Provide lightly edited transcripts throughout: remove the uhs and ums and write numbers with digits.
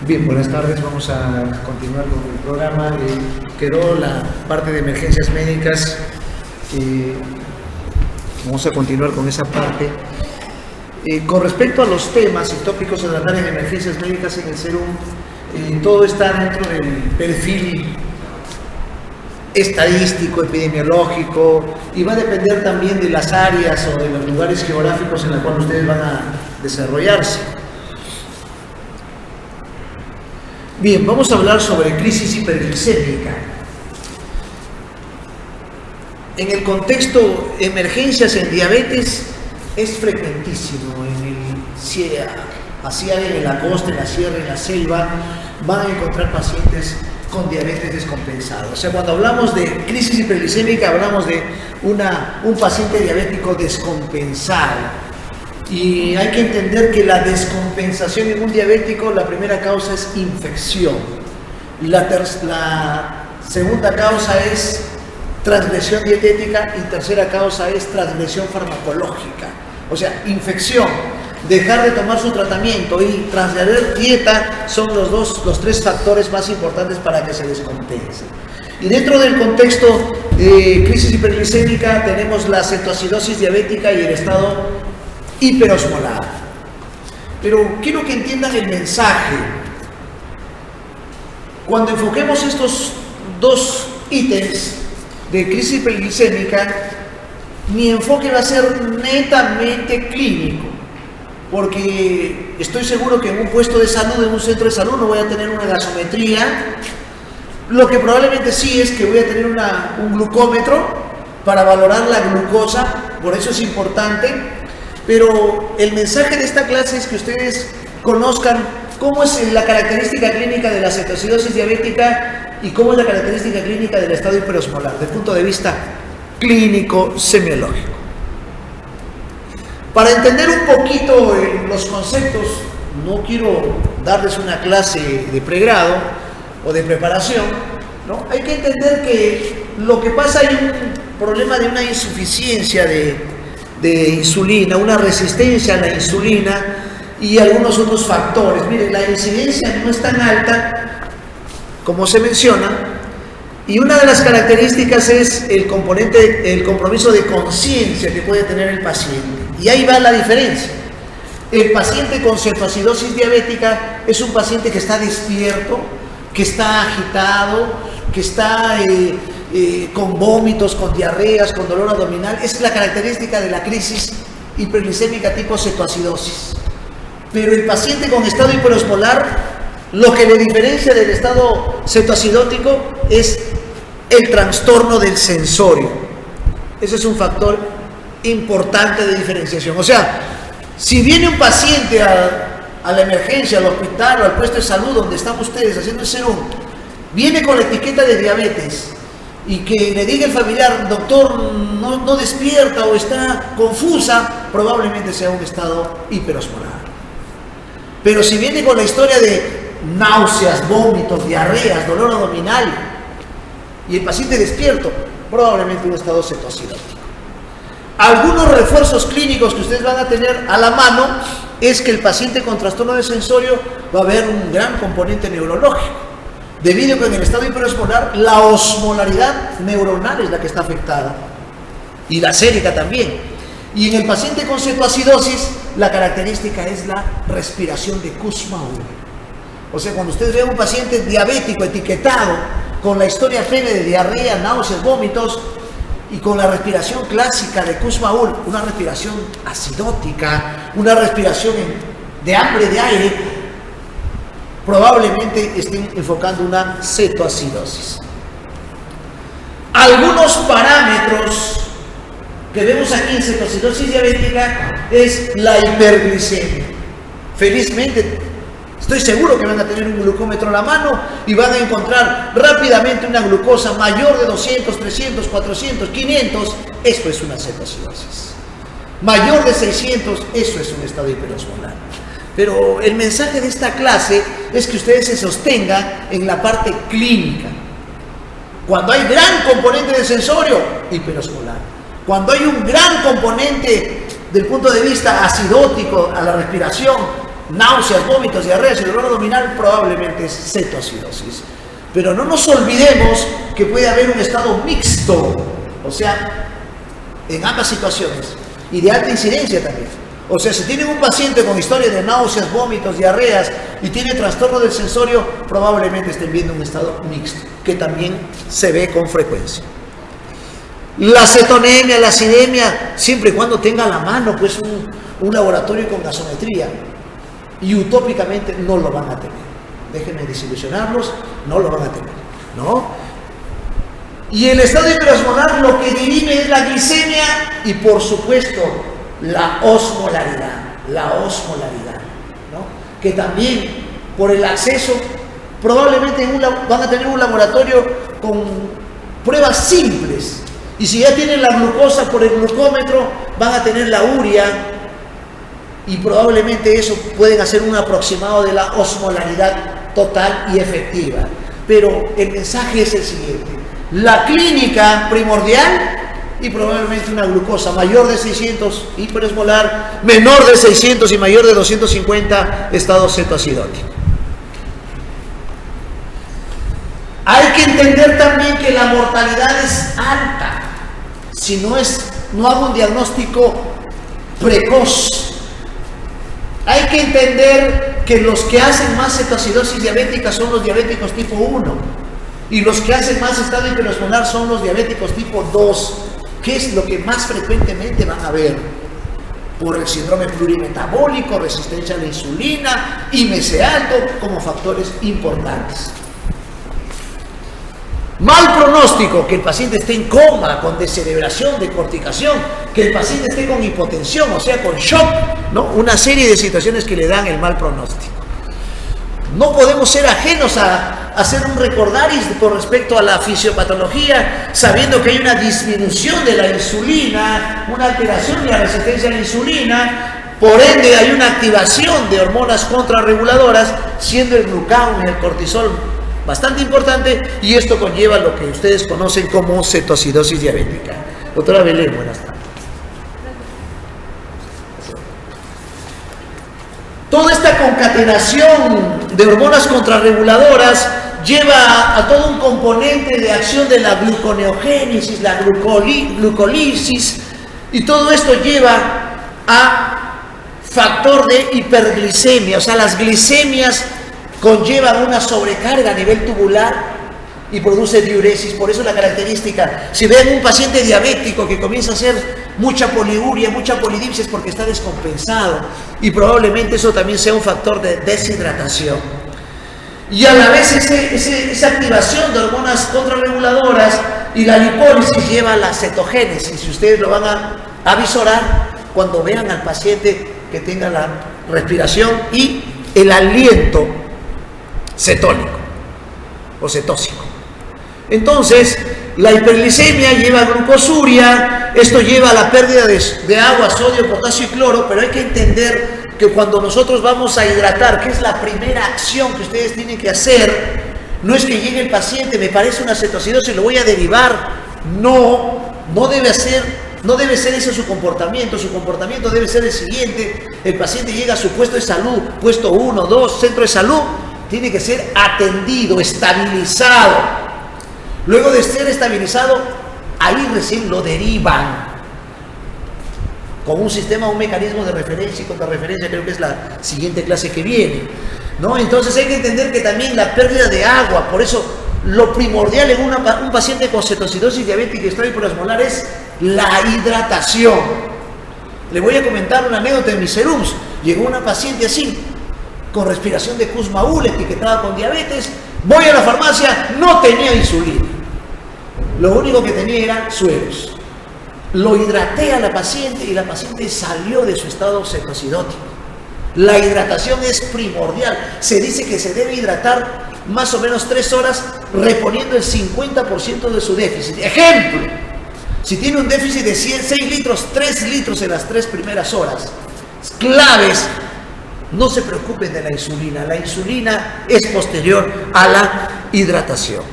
Bien, buenas tardes. Vamos a continuar con el programa. Quedó la parte de emergencias médicas. Vamos a continuar con esa parte. Con respecto a los temas y tópicos a tratar en emergencias médicas en el SERUM, todo está dentro del perfil estadístico, epidemiológico, y va a depender también de las áreas o de los lugares geográficos en los cuales ustedes van a desarrollarse. Bien, vamos a hablar sobre crisis hiperglicémica. En el contexto emergencias en diabetes es frecuentísimo. Así en la costa, en la sierra, en la selva, van a encontrar pacientes con diabetes descompensada. O sea, cuando hablamos de crisis hiperglicémica, hablamos de un paciente diabético descompensado. Y hay que entender que la descompensación en un diabético, la primera causa es infección. La segunda causa es transgresión dietética y tercera causa es transgresión farmacológica. O sea, infección, dejar de tomar su tratamiento y transgredir dieta son los tres factores más importantes para que se descompense. Y dentro del contexto de crisis hiperglicémica tenemos la cetoacidosis diabética y el estado hiperosmolar. Pero quiero que entiendan el mensaje. Cuando enfoquemos estos dos ítems de crisis hiperglicémica, mi enfoque va a ser netamente clínico, porque estoy seguro que en un puesto de salud, en un centro de salud, no voy a tener una gasometría. Lo que probablemente sí es que voy a tener un glucómetro para valorar la glucosa, por eso es importante. Pero el mensaje de esta clase es que ustedes conozcan cómo es la característica clínica de la cetoacidosis diabética y cómo es la característica clínica del estado hiperosmolar, desde el punto de vista clínico semiológico. Para entender un poquito los conceptos, no quiero darles una clase de pregrado o de preparación, ¿no? Hay que entender que lo que pasa, hay un problema de una insuficiencia de insulina, una resistencia a la insulina y algunos otros factores. Miren, la incidencia no es tan alta como se menciona, y una de las características es el compromiso de conciencia que puede tener el paciente. Y ahí va la diferencia. El paciente con cetoacidosis diabética es un paciente que está despierto, que está agitado, que está con vómitos, con diarreas, con dolor abdominal. Es la característica de la crisis hiperglicémica tipo cetoacidosis. Pero el paciente con estado hiperosmolar, lo que le diferencia del estado cetoacidótico es el trastorno del sensorio. Ese es un factor importante de diferenciación. O sea, si viene un paciente a la emergencia, al hospital o al puesto de salud donde están ustedes haciendo el SERUM, viene con la etiqueta de diabetes y que le diga el familiar, doctor, no despierta o está confusa, probablemente sea un estado hiperosmolar. Pero si viene con la historia de náuseas, vómitos, diarreas, dolor abdominal y el paciente despierto, probablemente un estado cetoacidótico. Algunos refuerzos clínicos que ustedes van a tener a la mano es que el paciente con trastorno de sensorio va a haber un gran componente neurológico, debido a que en el estado hiperosmolar la osmolaridad neuronal es la que está afectada y la sérica también. Y en el paciente con cetoacidosis la característica es la respiración de Kussmaul. O sea, cuando ustedes ven un paciente diabético etiquetado con la historia previa de diarrea, náuseas, vómitos y con la respiración clásica de Kussmaul, una respiración acidótica, una respiración de hambre de aire, probablemente estén enfocando una cetoacidosis. Algunos parámetros que vemos aquí en cetoacidosis diabética es la hiperglicemia. Felizmente, estoy seguro que van a tener un glucómetro a la mano y van a encontrar rápidamente una glucosa mayor de 200, 300, 400, 500. Esto es una cetoacidosis. Mayor de 600, eso es un estado hiperosmolar. Pero el mensaje de esta clase es que ustedes se sostengan en la parte clínica. Cuando hay gran componente de sensorio, hiperosmolar. Cuando hay un gran componente del punto de vista acidótico a la respiración, náuseas, vómitos, diarreas y dolor abdominal, probablemente es cetoacidosis. Pero no nos olvidemos que puede haber un estado mixto, o sea, en ambas situaciones, y de alta incidencia también. O sea, si tienen un paciente con historia de náuseas, vómitos, diarreas y tiene trastorno del sensorio, probablemente estén viendo un estado mixto, que también se ve con frecuencia. La cetonemia, la acidemia, siempre y cuando tenga a la mano pues un laboratorio con gasometría, y utópicamente no lo van a tener. Déjenme desilusionarlos, no lo van a tener, ¿no? Y el estado hiperosmolar lo que dirime es la glicemia y, por supuesto, la osmolaridad, ¿no? Que también, por el acceso, probablemente van a tener un laboratorio con pruebas simples. Y si ya tienen la glucosa por el glucómetro, van a tener la urea, y probablemente eso pueden hacer un aproximado de la osmolaridad total y efectiva. Pero el mensaje es el siguiente: la clínica primordial, y probablemente una glucosa mayor de 600 hiperosmolar, menor de 600 y mayor de 250 estado cetoacidótico. Hay que entender también que la mortalidad es alta si no hago un diagnóstico precoz. Hay que entender que los que hacen más cetoacidosis diabética son los diabéticos tipo 1, y los que hacen más estado hiperosmolar son los diabéticos tipo 2, que es lo que más frecuentemente van a ver por el síndrome plurimetabólico, resistencia a la insulina, IMC alto como factores importantes. Mal pronóstico: que el paciente esté en coma, con descerebración, decorticación, que el paciente esté con hipotensión, o sea, con shock, ¿no? Una serie de situaciones que le dan el mal pronóstico. No podemos ser ajenos a hacer un recordaris con respecto a la fisiopatología, sabiendo que hay una disminución de la insulina, una alteración de la resistencia a la insulina, por ende hay una activación de hormonas contrarreguladoras, siendo el glucagón y el cortisol bastante importante, y esto conlleva lo que ustedes conocen como cetoacidosis diabética. Doctora Belén, buenas tardes. Toda esta concatenación de hormonas contrarreguladoras lleva a todo un componente de acción de la gluconeogénesis, la glucolisis, y todo esto lleva a factor de hiperglicemia. O sea, las glicemias conllevan una sobrecarga a nivel tubular y produce diuresis. Por eso la característica, si ven un paciente diabético que comienza a hacer mucha poliuria, mucha polidipsia, es porque está descompensado, y probablemente eso también sea un factor de deshidratación. Y a la vez esa activación de hormonas contrarreguladoras y la lipólisis lleva a la cetogénesis, y ustedes lo van a avisorar cuando vean al paciente que tenga la respiración y el aliento cetónico o cetósico. Entonces, la hiperglicemia lleva a glucosuria, esto lleva a la pérdida de agua, sodio, potasio y cloro, pero hay que entender que cuando nosotros vamos a hidratar, que es la primera acción que ustedes tienen que hacer, no es que llegue el paciente, me parece una cetoacidosis, lo voy a derivar. No debe ser ese su comportamiento debe ser el siguiente: el paciente llega a su puesto de salud, puesto 1, 2, centro de salud, tiene que ser atendido, estabilizado. Luego de ser estabilizado, ahí recién lo derivan con un sistema, un mecanismo de referencia y contrarreferencia. Creo que es la siguiente clase que viene, ¿no? Entonces hay que entender que también la pérdida de agua, por eso lo primordial en un paciente con cetoacidosis diabética y estado hiperosmolar es la hidratación. Le voy a comentar una anécdota en mis serums. Llegó una paciente así, con respiración de Kussmaul, etiquetada con diabetes. Voy a la farmacia, no tenía insulina. Lo único que tenía eran sueros. Lo hidraté a la paciente y la paciente salió de su estado cetoacidótico. La hidratación es primordial. Se dice que se debe hidratar más o menos 3 horas, reponiendo el 50% de su déficit. Ejemplo, si tiene un déficit de 6 litros, 3 litros en las 3 primeras horas. Claves: no se preocupen de la insulina. La insulina es posterior a la hidratación.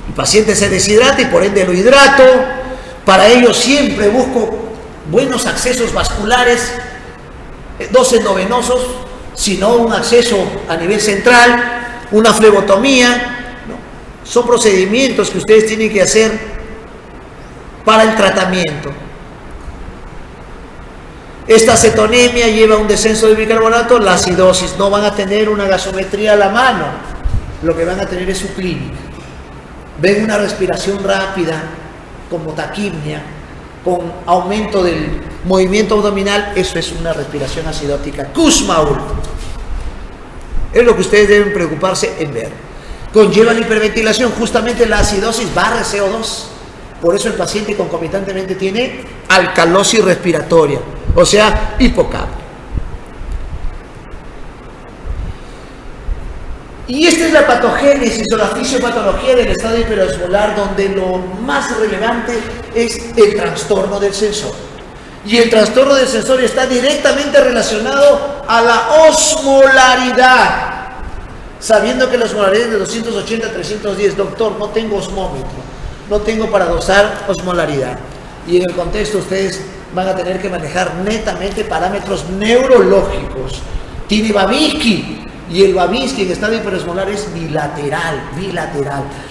El paciente se deshidrata y por ende lo hidrato. Para ello siempre busco buenos accesos vasculares dos endovenosos, sino un acceso a nivel central, una flebotomía, ¿no? Son procedimientos que ustedes tienen que hacer para el tratamiento. Esta cetonemia lleva un descenso de bicarbonato, la acidosis. No van a tener una gasometría a la mano, lo que van a tener es su clínica. Ven una respiración rápida, como taquipnia, con aumento del movimiento abdominal, eso es una respiración acidótica. Kussmaul. Es lo que ustedes deben preocuparse en ver. Conlleva la hiperventilación, justamente la acidosis barre CO2. Por eso el paciente concomitantemente tiene alcalosis respiratoria, o sea, hipocapnia. Y esta es la patogénesis o la fisiopatología del estado hiperosmolar, donde lo más relevante es el trastorno del sensor. Y el trastorno del sensor está directamente relacionado a la osmolaridad. Sabiendo que la osmolaridad es de 280 a 310, doctor, no tengo osmómetro, no tengo para dosar osmolaridad. Y en el contexto ustedes van a tener que manejar netamente parámetros neurológicos. Tiene Babinski. Y el Babinski en estado hiperosmolar es bilateral.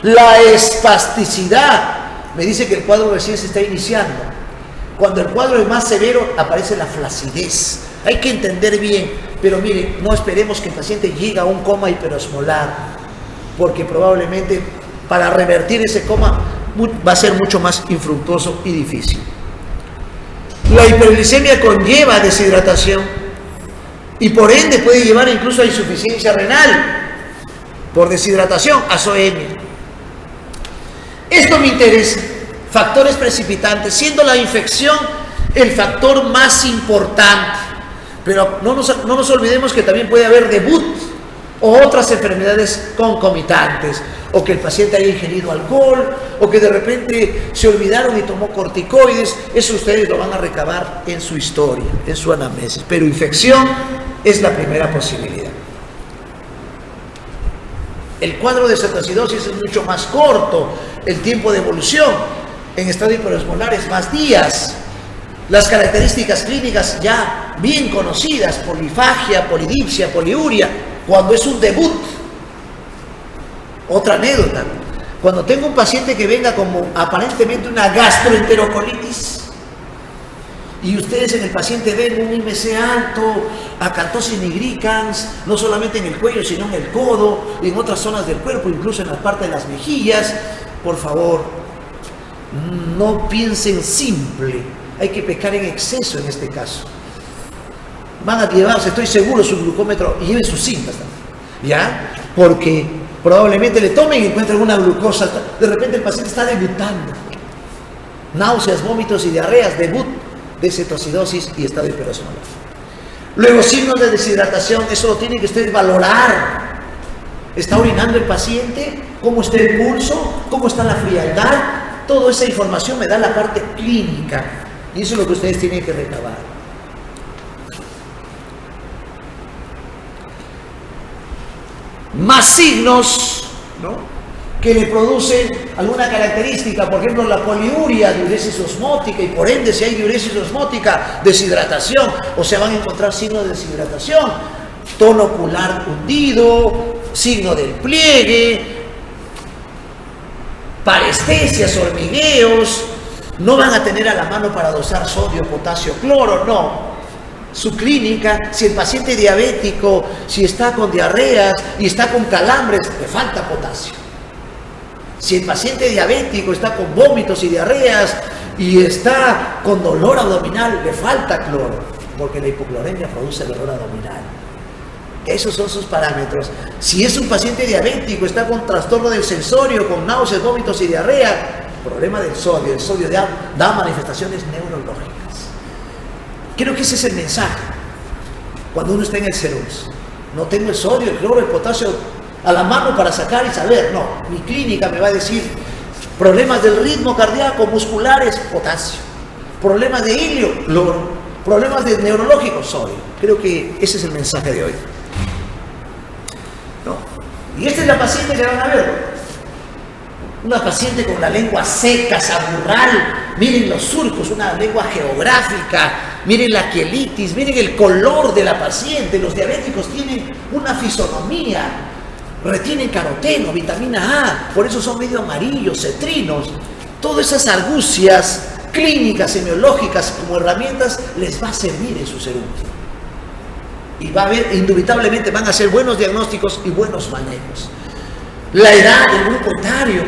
La espasticidad me dice que el cuadro recién se está iniciando. Cuando el cuadro es más severo, aparece la flacidez. Hay que entender bien, pero miren, no esperemos que el paciente llegue a un coma hiperosmolar, porque probablemente para revertir ese coma va a ser mucho más infructuoso y difícil. La hiperglicemia conlleva deshidratación, y por ende puede llevar incluso a insuficiencia renal por deshidratación, azoemia. Esto me interesa. Factores precipitantes, siendo la infección el factor más importante. Pero no nos olvidemos que también puede haber debut o otras enfermedades concomitantes, o que el paciente haya ingerido alcohol, o que de repente se olvidaron y tomó corticoides. Eso ustedes lo van a recabar en su historia, en su anamnesis. Pero infección es la primera posibilidad. El cuadro de cetoacidosis es mucho más corto, el tiempo de evolución en estado hiperosmolar es más días. Las características clínicas ya bien conocidas, polifagia, polidipsia, poliuria, cuando es un debut. Otra anécdota, cuando tengo un paciente que venga como aparentemente una gastroenterocolitis, y ustedes en el paciente ven un IMC alto, acantosis nigricans, no solamente en el cuello, sino en el codo, y en otras zonas del cuerpo, incluso en la parte de las mejillas, por favor, no piensen simple, hay que pecar en exceso en este caso. Van a llevarse, estoy seguro, su glucómetro, y lleven sus cintas también, ¿ya? Porque probablemente le tomen y encuentren una glucosa, de repente el paciente está debutando. Náuseas, vómitos y diarreas, debut de cetoacidosis y estado hiperosmolar. Luego, signos de deshidratación, eso lo tienen que ustedes valorar. ¿Está orinando el paciente? ¿Cómo está el pulso? ¿Cómo está la frialdad? Toda esa información me da la parte clínica, y eso es lo que ustedes tienen que recabar. Más signos, ¿no?, que le producen alguna característica, por ejemplo la poliuria, diuresis osmótica, y por ende si hay diuresis osmótica, deshidratación, o sea, van a encontrar signos de deshidratación, tono ocular hundido, signo del pliegue, parestesias, hormigueos. No van a tener a la mano para dosar sodio, potasio, cloro, no. Su clínica, si el paciente es diabético, si está con diarreas y está con calambres, le falta potasio. Si el paciente diabético está con vómitos y diarreas y está con dolor abdominal, le falta cloro, porque la hipocloremia produce dolor abdominal. Esos son sus parámetros. Si es un paciente diabético, está con trastorno del sensorio, con náuseas, vómitos y diarrea, problema del sodio. El sodio da manifestaciones neurológicas. Creo que ese es el mensaje cuando uno está en el CERULS. No tengo el sodio, el cloro, el potasio a la mano para sacar y saber. No, mi clínica me va a decir problemas del ritmo cardíaco, musculares, potasio. Problemas de hilio, cloro. Problemas de neurológicos, sodio. Creo que ese es el mensaje de hoy. ¿No? Y esta es la paciente que van a ver. Una paciente con la lengua seca, saburral. Miren los surcos, una lengua geográfica, miren la quielitis, miren el color de la paciente. Los diabéticos tienen una fisonomía, retienen caroteno, vitamina A, por eso son medio amarillos, cetrinos. Todas esas argucias clínicas, semiológicas, como herramientas, les va a servir en su serum. Y va a haber, indubitablemente van a ser buenos diagnósticos y buenos manejos. La edad del grupo etario.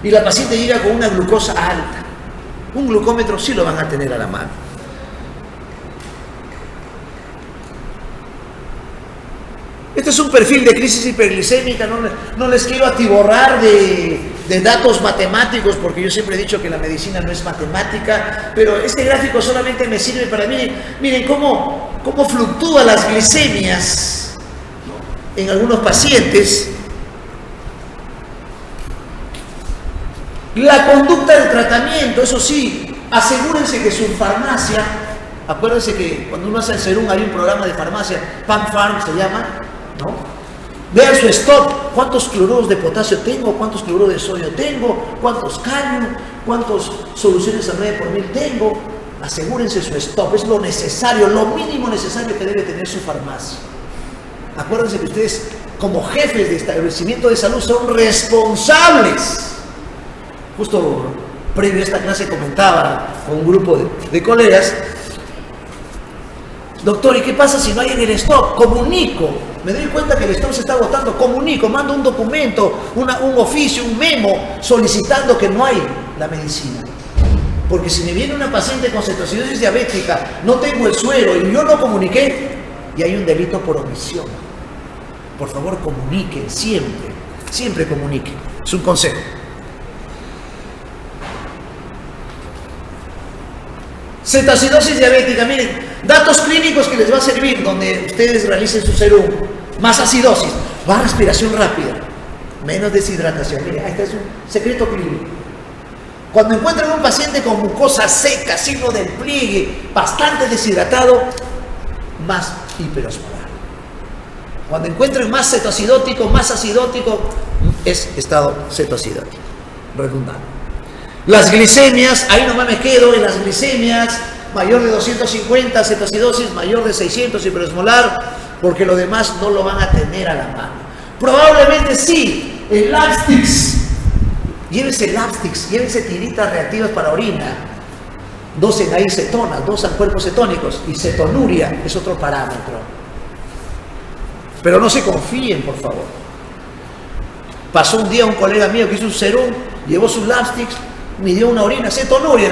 Y la paciente llega con una glucosa alta. Un glucómetro sí lo van a tener a la mano. Este es un perfil de crisis hiperglicémica. No les quiero atiborrar de datos matemáticos, porque yo siempre he dicho que la medicina no es matemática, pero este gráfico solamente me sirve para, miren cómo fluctúan las glicemias, ¿no?, en algunos pacientes. La conducta del tratamiento, eso sí, asegúrense que su farmacia, acuérdense que cuando uno hace el serum hay un programa de farmacia, PanFarm se llama, ¿no? Vean su stock, cuántos cloruros de potasio tengo, cuántos cloruros de sodio tengo, cuántos calio, cuántas soluciones al 9/1000 tengo. Asegúrense su stock, es lo necesario, lo mínimo necesario que debe tener su farmacia. Acuérdense que ustedes, como jefes de establecimiento de salud, son responsables. Justo previo a esta clase comentaba con un grupo de colegas: doctor, ¿y qué pasa si no hay en el stock? Comunico, me doy cuenta que el stock se está agotando, comunico, mando un documento, un oficio, un memo, solicitando que no hay la medicina. Porque si me viene una paciente con cetoacidosis diabética, no tengo el suero y yo no comuniqué, y hay un delito por omisión. Por favor, comuniquen, siempre comuniquen. Es un consejo. Cetoacidosis diabética, miren, datos clínicos que les va a servir donde ustedes realicen su serum. Más acidosis, más respiración rápida, menos deshidratación. Miren, este es un secreto clínico. Cuando encuentran un paciente con mucosa seca, signo del pliegue, bastante deshidratado, más hiperosmolar. Cuando encuentren más cetoacidótico, más acidótico, es estado cetoacidótico. Redundante. Las glicemias, ahí nomás me quedo en las glicemias, mayor de 250, cetoacidosis, mayor de 600, hiperosmolar, porque lo demás no lo van a tener a la mano. Probablemente sí, el Labstix, llévense tiritas reactivas para orina, 2 en ahí cetonas, 2 anticuerpos cetónicos, y cetonuria es otro parámetro. Pero no se confíen, por favor. Pasó un día un colega mío que hizo un serum, llevó su Labstix, midió una orina, cetonuria.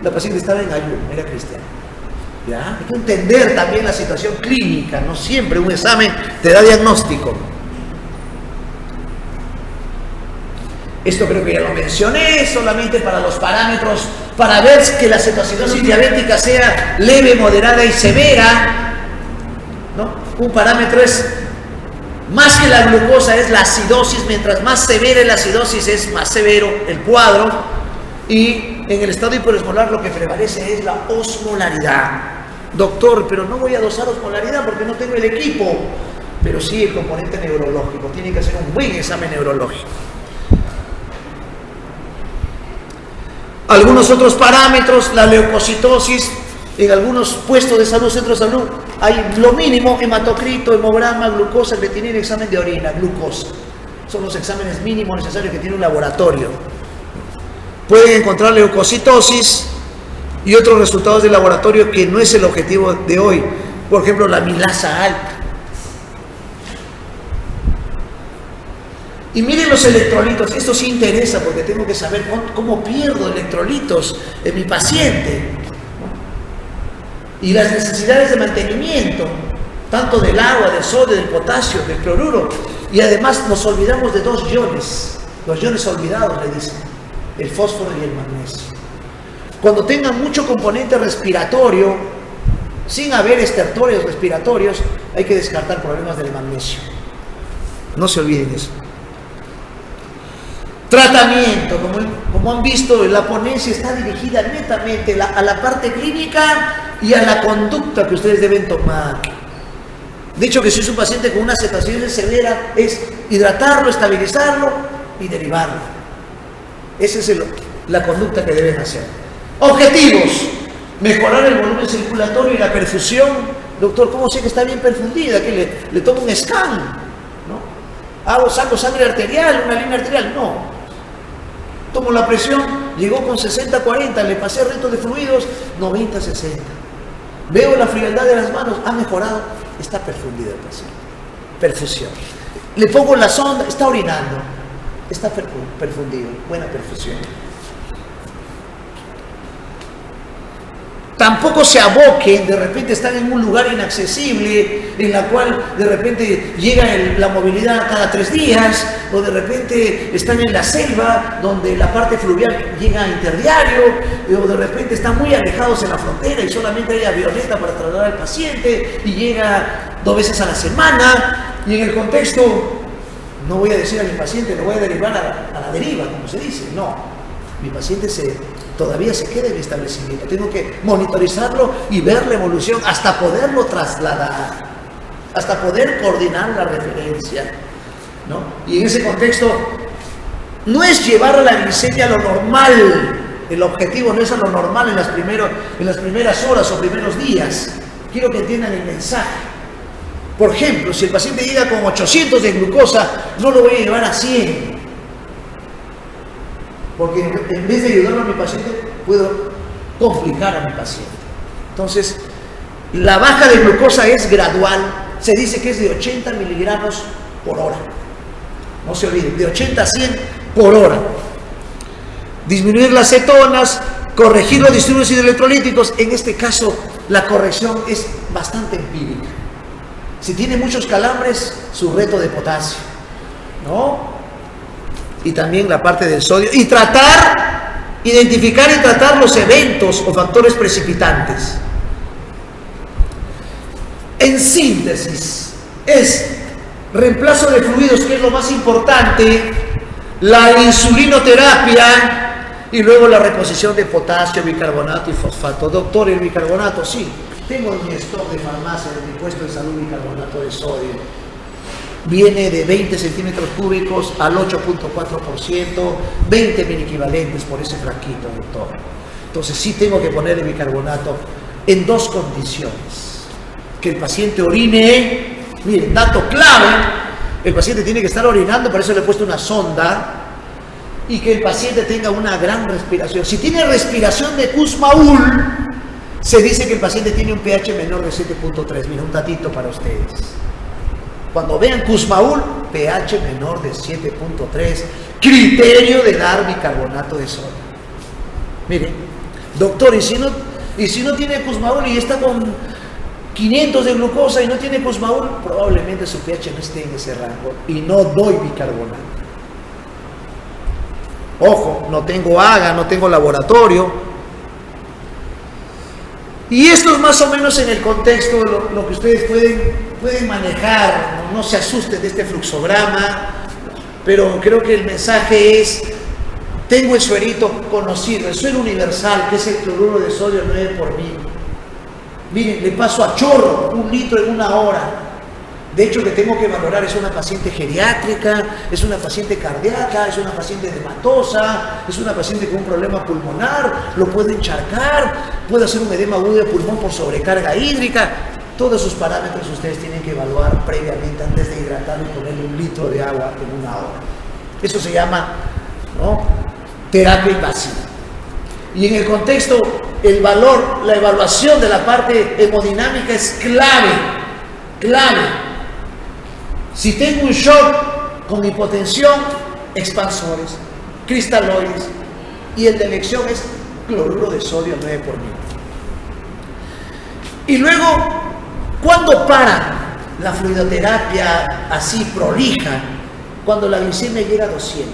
La paciente estaba en ayuno, era cristiana. ¿Ya? Hay que entender también la situación clínica, no siempre un examen te da diagnóstico. Esto creo que ya lo mencioné, solamente para los parámetros, para ver que la cetoacidosis diabética sea leve, moderada y severa, ¿no? Un parámetro es, más que la glucosa, es la acidosis. Mientras más severa es la acidosis, es más severo el cuadro. Y en el estado hiperosmolar lo que prevalece es la osmolaridad. Doctor, pero no voy a dosar osmolaridad porque no tengo el equipo. Pero sí el componente neurológico. Tiene que hacer un buen examen neurológico. Algunos otros parámetros, la leucocitosis, en algunos puestos de salud, centros de salud, hay lo mínimo: hematocrito, hemograma, glucosa, creatinina, examen de orina, glucosa. Son los exámenes mínimos necesarios que tiene un laboratorio. Pueden encontrar leucocitosis y otros resultados de laboratorio que no es el objetivo de hoy. Por ejemplo, la milasa alta. Y miren los electrolitos. Esto sí interesa porque tengo que saber cómo pierdo electrolitos en mi paciente. Y las necesidades de mantenimiento, tanto del agua, del sodio, del potasio, del cloruro. Y además nos olvidamos de 2 iones. Los iones olvidados, le dicen: el fósforo y el magnesio. Cuando tengan mucho componente respiratorio, sin haber estertores respiratorios, hay que descartar problemas del magnesio. No se olviden eso. Tratamiento, como han visto, la ponencia está dirigida netamente a la parte clínica y a la conducta que ustedes deben tomar. De hecho, que si es un paciente con una cetoacidosis severa, es hidratarlo, estabilizarlo y derivarlo. Esa es la conducta que deben hacer. Objetivos: Mejorar el volumen circulatorio y la perfusión. Doctor, ¿cómo sé que está bien perfundida? ¿Que le tomo un scan? ¿No? Saco sangre arterial, una línea arterial. No. Tomo la presión, llegó con 60-40, le pasé reto de fluidos, 90-60. Veo la frialdad de las manos, ha mejorado, está perfundida el paciente. Perfusión. Le pongo la sonda, está orinando, está perfundido, buena perfusión. Tampoco se aboquen, de repente están en un lugar inaccesible, en la cual de repente llega la movilidad cada 3 días, o de repente están en la selva, donde la parte fluvial llega interdiario, o de repente están muy alejados en la frontera y solamente hay avioneta para trasladar al paciente, y llega 2 veces a la semana, y en el contexto, no voy a decir a mi paciente, lo voy a derivar a la deriva, como se dice, no, mi paciente todavía se queda en el establecimiento. Tengo que monitorizarlo y ver la evolución hasta poderlo trasladar, hasta poder coordinar la referencia, ¿no? Y en ese contexto, no es llevar a la glicemia a lo normal. El objetivo no es a lo normal en las primeras horas o primeros días. Quiero que entiendan el mensaje. Por ejemplo, si el paciente llega con 800 de glucosa, no lo voy a llevar a 100. Porque en vez de ayudarlo a mi paciente, puedo complicar a mi paciente. Entonces, la baja de glucosa es gradual. Se dice que es de 80 miligramos por hora. No se olviden, de 80 a 100 por hora. Disminuir las cetonas, corregir los disturbios hidroelectrolíticos. En este caso, la corrección es bastante empírica. Si tiene muchos calambres, su reto de potasio, ¿no? Y también la parte del sodio, y identificar y tratar los eventos o factores precipitantes. En síntesis, es reemplazo de fluidos, que es lo más importante, la insulinoterapia y luego la reposición de potasio, bicarbonato y fosfato. Doctor, el bicarbonato, sí, tengo en mi stock de farmacia, de mi puesto de salud, bicarbonato de sodio. Viene de 20 centímetros cúbicos al 8.4%, 20 mil equivalentes por ese frasquito, doctor. Entonces sí tengo que poner el bicarbonato en 2 condiciones. Que el paciente orine, miren, dato clave, el paciente tiene que estar orinando, por eso le he puesto una sonda, y que el paciente tenga una gran respiración. Si tiene respiración de Kussmaul, se dice que el paciente tiene un pH menor de 7.3. Mira, un datito para ustedes. Cuando vean Kussmaul, pH menor de 7.3, criterio de dar bicarbonato de sodio. Miren, doctor, y si no tiene Kussmaul y está con 500 de glucosa y no tiene Kussmaul, probablemente su pH no esté en ese rango y no doy bicarbonato. Ojo, no tengo AGA, no tengo laboratorio. Y esto es más o menos en el contexto lo que ustedes pueden manejar. No se asusten de este fluxograma, pero creo que el mensaje es: tengo el suerito conocido, el suero universal, que es el cloruro de sodio 9 por mil. Miren, le paso a chorro 1 litro en 1 hora. De hecho, que tengo que valorar, es una paciente geriátrica, es una paciente cardíaca, es una paciente edematosa, es una paciente con un problema pulmonar, lo puede encharcar, puede hacer un edema agudo de pulmón por sobrecarga hídrica. Todos esos parámetros ustedes tienen que evaluar previamente antes de hidratarlo y ponerle 1 litro de agua en 1 hora. Eso se llama, ¿no?, terapia invasiva. Y en el contexto, el valor, la evaluación de la parte hemodinámica es clave. Si tengo un shock con hipotensión, expansores, cristaloides, y el de elección es cloruro de sodio 9 por mil. Y luego, ¿cuándo para la fluidoterapia así prolija? Cuando la glicemia llega a 200.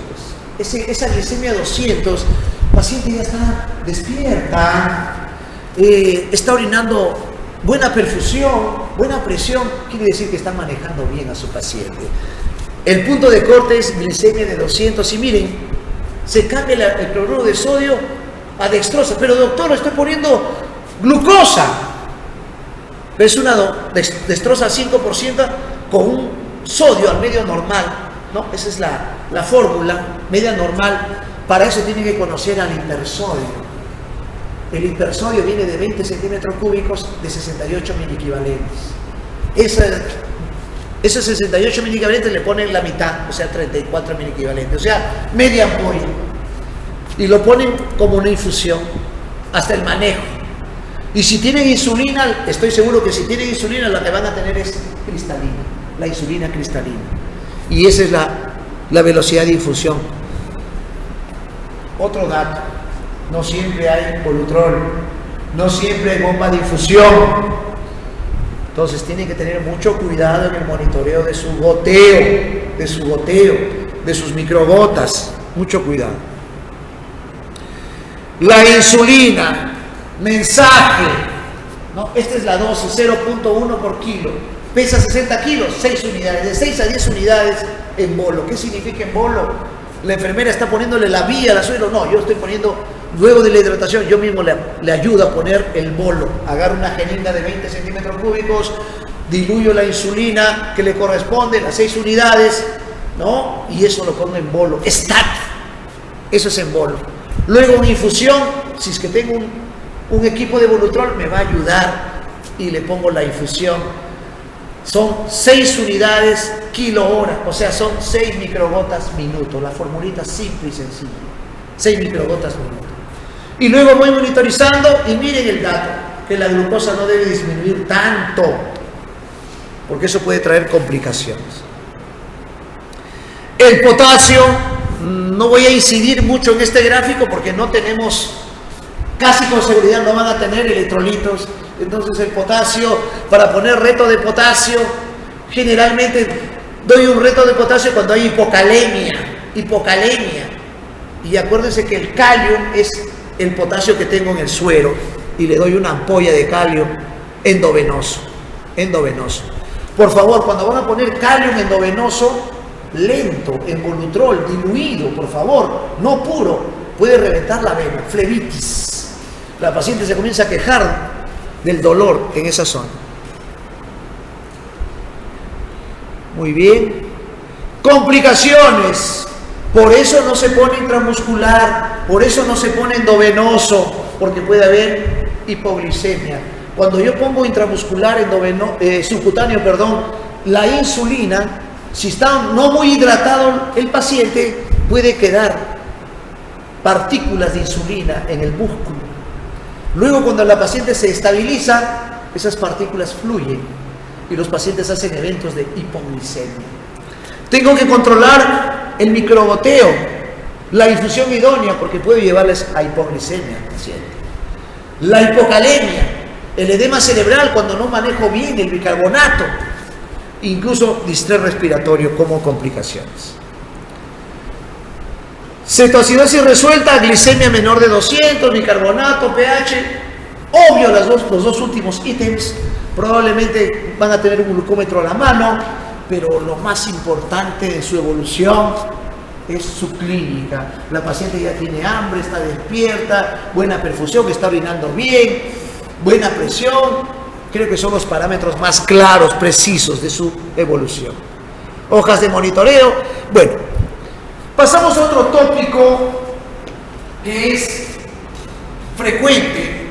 Esa glicemia 200, el paciente ya está despierta, está orinando, buena perfusión, buena presión, quiere decir que está manejando bien a su paciente. El punto de corte es glicemia de 200 y miren, se cambia el cloruro de sodio a dextrosa. Pero doctor, estoy poniendo glucosa. Es una dextrosa 5% con un sodio al medio normal, ¿no? Esa es la fórmula, media normal. Para eso tiene que conocer al hipersodio. El hipersodio viene de 20 centímetros cúbicos de 68 miliequivalentes. Esos 68 miliequivalentes le ponen la mitad, o sea, 34 miliequivalentes, o sea, media ampolla. Y lo ponen como una infusión, hasta el manejo. Y si tienen insulina, estoy seguro que si tienen insulina, la que van a tener es cristalina, la insulina cristalina. Y esa es la velocidad de infusión. Otro dato, no siempre hay Volutrol, no siempre hay bomba de infusión. Entonces tienen que tener mucho cuidado en el monitoreo de su goteo, de sus microgotas, mucho cuidado. La insulina, mensaje, ¿no? Esta es la dosis, 0.1 por kilo, pesa 60 kilos, 6 unidades, de 6 a 10 unidades en bolo. ¿Qué significa en bolo? La enfermera está poniéndole la vía al suelo. No, yo estoy poniendo, luego de la hidratación, yo mismo le ayudo a poner el bolo. Agarro una jeringa de 20 centímetros cúbicos, diluyo la insulina que le corresponde, las 6 unidades, ¿no? Y eso lo pongo en bolo. Stat, eso es en bolo. Luego en infusión, si es que tengo un equipo de Volutrol, me va a ayudar y le pongo la infusión. Son 6 unidades kilo-hora, o sea, son 6 microgotas minuto. La formulita simple y sencilla. 6 microgotas minuto. Y luego voy monitorizando y miren el dato, que la glucosa no debe disminuir tanto, porque eso puede traer complicaciones. El potasio, no voy a incidir mucho en este gráfico porque no tenemos, casi con seguridad no van a tener electrolitos. Entonces el potasio, para poner reto de potasio, generalmente doy un reto de potasio cuando hay hipocalemia. Y acuérdense que el calio es el potasio que tengo en el suero y le doy una ampolla de calio endovenoso. Por favor, cuando van a poner calio endovenoso, lento, en Volutrol, diluido, por favor, no puro, puede reventar la vena, flebitis. La paciente se comienza a quejar del dolor en esa zona. Muy bien. Complicaciones. Por eso no se pone intramuscular, por eso no se pone endovenoso, porque puede haber hipoglicemia. Cuando yo pongo intramuscular, subcutáneo, la insulina, si está no muy hidratado el paciente, puede quedar partículas de insulina en el músculo. Luego, cuando la paciente se estabiliza, esas partículas fluyen y los pacientes hacen eventos de hipoglicemia. Tengo que controlar el microgoteo, la infusión idónea, porque puede llevarles a hipoglicemia al paciente. La hipocalemia, el edema cerebral cuando no manejo bien el bicarbonato, incluso distrés respiratorio como complicaciones. Cetoacidosis resuelta, glicemia menor de 200, bicarbonato, pH. Obvio, los dos últimos ítems probablemente van a tener un glucómetro a la mano, pero lo más importante de su evolución es su clínica. La paciente ya tiene hambre, está despierta, buena perfusión, está orinando bien, buena presión. Creo que son los parámetros más claros, precisos de su evolución. Hojas de monitoreo. Bueno, pasamos a otro tópico que es frecuente.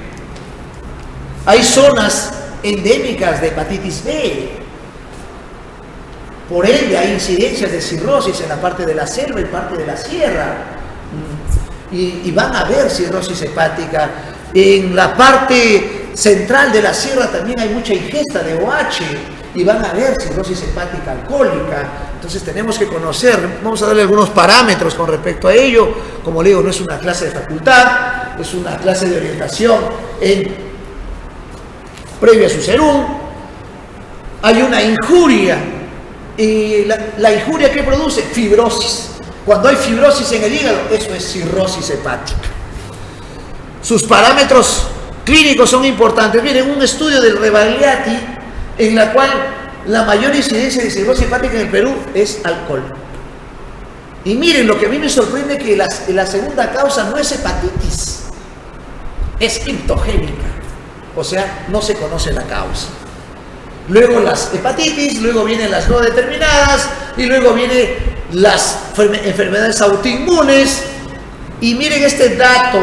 Hay zonas endémicas de hepatitis B. Por ende, hay incidencias de cirrosis en la parte de la selva y parte de la sierra. Y van a haber cirrosis hepática. En la parte central de la sierra también hay mucha ingesta de OH y van a haber cirrosis hepática alcohólica. Entonces tenemos que conocer, vamos a darle algunos parámetros con respecto a ello. Como le digo, no es una clase de facultad, es una clase de orientación previa a su serum. Hay una injuria. Y la injuria que produce fibrosis. Cuando hay fibrosis en el hígado, eso es cirrosis hepática. Sus parámetros clínicos son importantes. Miren, un estudio del Rebagliati en la cual la mayor incidencia de cirrosis hepática en el Perú es alcohol. Y miren, lo que a mí me sorprende que la segunda causa no es hepatitis, es criptogénica. O sea, no se conoce la causa. Luego las hepatitis, luego vienen las no determinadas y luego vienen las enfermedades autoinmunes. Y miren este dato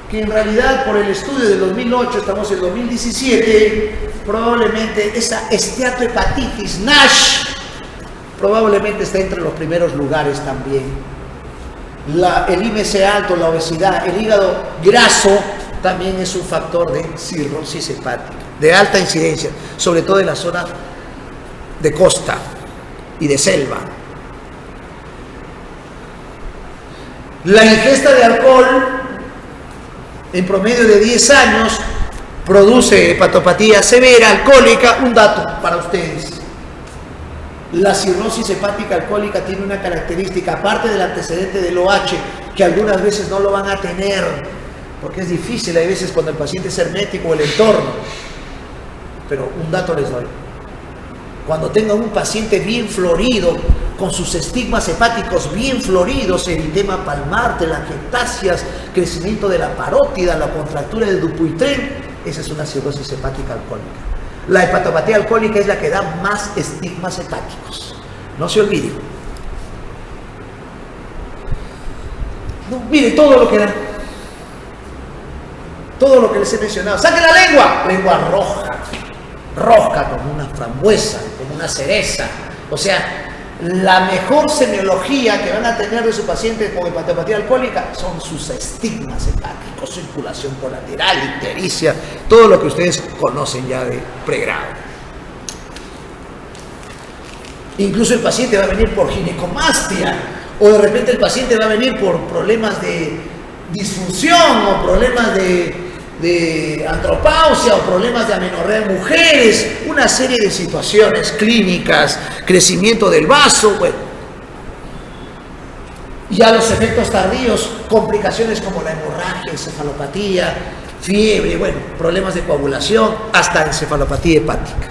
que en realidad por el estudio del 2008, estamos en 2017, probablemente esa esteatohepatitis NASH probablemente está entre los primeros lugares también. El IMC alto, la obesidad, el hígado graso también es un factor de cirrosis hepática, de alta incidencia, sobre todo en la zona de costa y de selva. La ingesta de alcohol en promedio de 10 años produce hepatopatía severa alcohólica. Un dato para ustedes: la cirrosis hepática alcohólica tiene una característica, aparte del antecedente del OH, que algunas veces no lo van a tener porque es difícil, hay veces cuando el paciente es hermético o el entorno, pero un dato les doy: cuando tengan un paciente bien florido, con sus estigmas hepáticos bien floridos, eritema palmar, telangiectasias, crecimiento de la parótida, la contractura del Dupuytren, esa es una cirrosis hepática alcohólica. La hepatopatía alcohólica es la que da más estigmas hepáticos, no se olviden. No, mire todo lo que da, todo lo que les he mencionado. ¡Saquen la lengua! Lengua roja, roja como una frambuesa, como una cereza. O sea, la mejor semiología que van a tener de su paciente con hepatopatía alcohólica son sus estigmas hepáticos, circulación colateral, ictericia, todo lo que ustedes conocen ya de pregrado. Incluso el paciente va a venir por ginecomastia, o de repente el paciente va a venir por problemas de disfunción o problemas de andropausia o problemas de amenorrea en mujeres, una serie de situaciones clínicas, crecimiento del vaso, bueno. Ya los efectos tardíos, complicaciones como la hemorragia, encefalopatía, fiebre, bueno, problemas de coagulación, hasta encefalopatía hepática.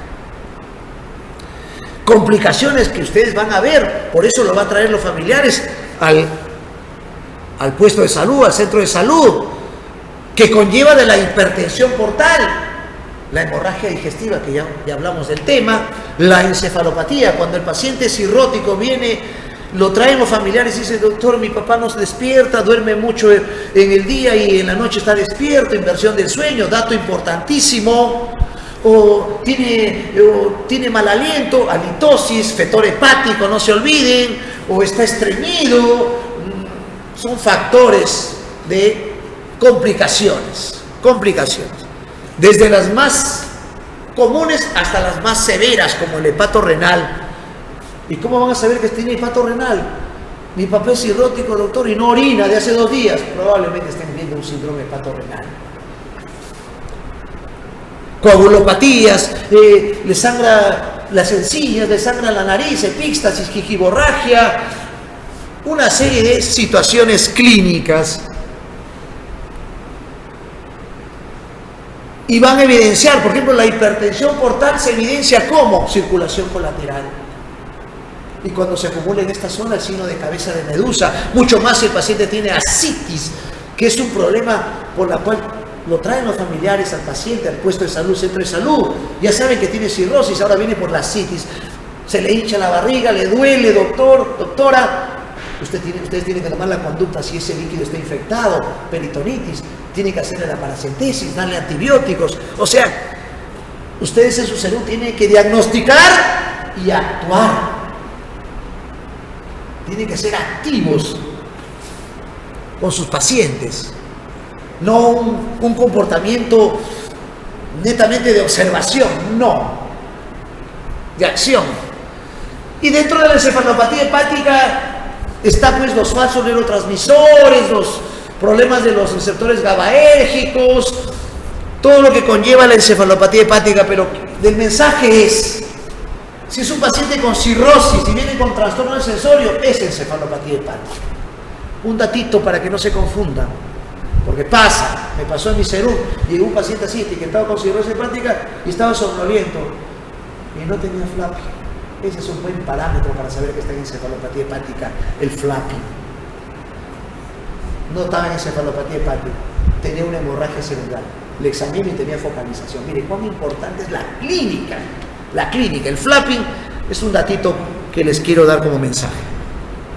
Complicaciones que ustedes van a ver, por eso lo van a traer los familiares al puesto de salud, al centro de salud, que conlleva de la hipertensión portal, la hemorragia digestiva, que ya hablamos del tema, la encefalopatía. Cuando el paciente cirrótico viene, lo traen los familiares y dice: doctor, mi papá no se despierta, duerme mucho en el día y en la noche está despierto, inversión del sueño, dato importantísimo, o tiene mal aliento, halitosis, fetor hepático, no se olviden, o está estreñido. Son factores de complicaciones, desde las más comunes hasta las más severas, como el hepato renal. ¿Y cómo van a saber que tiene hepato renal? Mi papá es cirrótico, doctor, y no orina de hace 2 días. Probablemente estén viendo un síndrome hepatorrenal. Coagulopatías, le sangra las encías, le sangra la nariz, epíxtasis, gigiborragia, una serie de situaciones clínicas. Y van a evidenciar, por ejemplo, la hipertensión portal se evidencia como circulación colateral. Y cuando se acumula en esta zona el signo de cabeza de medusa, mucho más si el paciente tiene ascitis, que es un problema por la cual lo traen los familiares al paciente, al puesto de salud, centro de salud. Ya saben que tiene cirrosis, ahora viene por la ascitis. Se le hincha la barriga, le duele, doctor, doctora. Ustedes tienen que tomar la conducta si ese líquido está infectado, peritonitis, tienen que hacerle la paracentesis, darle antibióticos. O sea, ustedes en su salud tienen que diagnosticar y actuar. Tienen que ser activos con sus pacientes, no un comportamiento netamente de observación, no, de acción. Y dentro de la encefalopatía hepática está pues los falsos neurotransmisores, los problemas de los receptores GABAérgicos, todo lo que conlleva la encefalopatía hepática. Pero el mensaje es: si es un paciente con cirrosis y viene con trastorno del sensorio, es encefalopatía hepática. Un datito para que no se confundan, porque me pasó en mi Cerú, llegó un paciente así, etiquetado con cirrosis hepática y estaba somnoliento y no tenía flapping. Ese es un buen parámetro para saber que está en encefalopatía hepática, el flapping. No estaba en encefalopatía hepática, tenía una hemorragia cerebral. Le examiné y tenía focalización. Mire cuán importante es la clínica. La clínica, el flapping es un datito que les quiero dar como mensaje.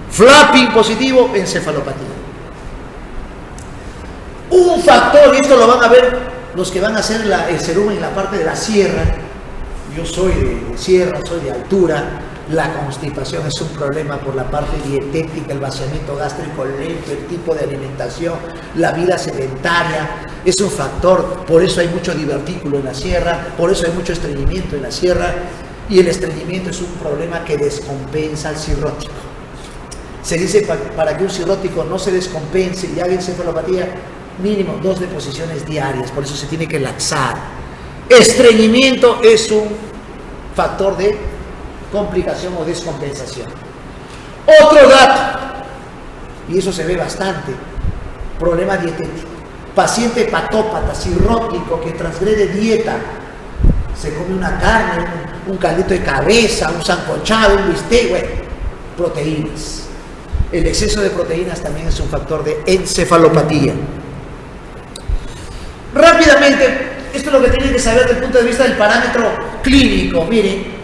Flapping positivo, encefalopatía. Un factor, y esto lo van a ver los que van a hacer el serum en la parte de la sierra. Yo soy de sierra, soy de altura. La constipación es un problema por la parte dietética, el vaciamiento gástrico lento, el tipo de alimentación, la vida sedentaria, es un factor. Por eso hay mucho divertículo en la sierra, por eso hay mucho estreñimiento en la sierra, y el estreñimiento es un problema que descompensa al cirrótico. Se dice para que un cirrótico no se descompense y haga encefalopatía, mínimo 2 deposiciones diarias, por eso se tiene que laxar. Estreñimiento es un factor de complicación o descompensación. Otro dato, y eso se ve bastante, problema dietético. Paciente hepatópata, cirrótico, que transgrede dieta, se come una carne, un caldito de cabeza, un sancochado, un bistec, bueno, proteínas. El exceso de proteínas también es un factor de encefalopatía. Rápidamente, esto es lo que tienen que saber desde el punto de vista del parámetro clínico. Miren,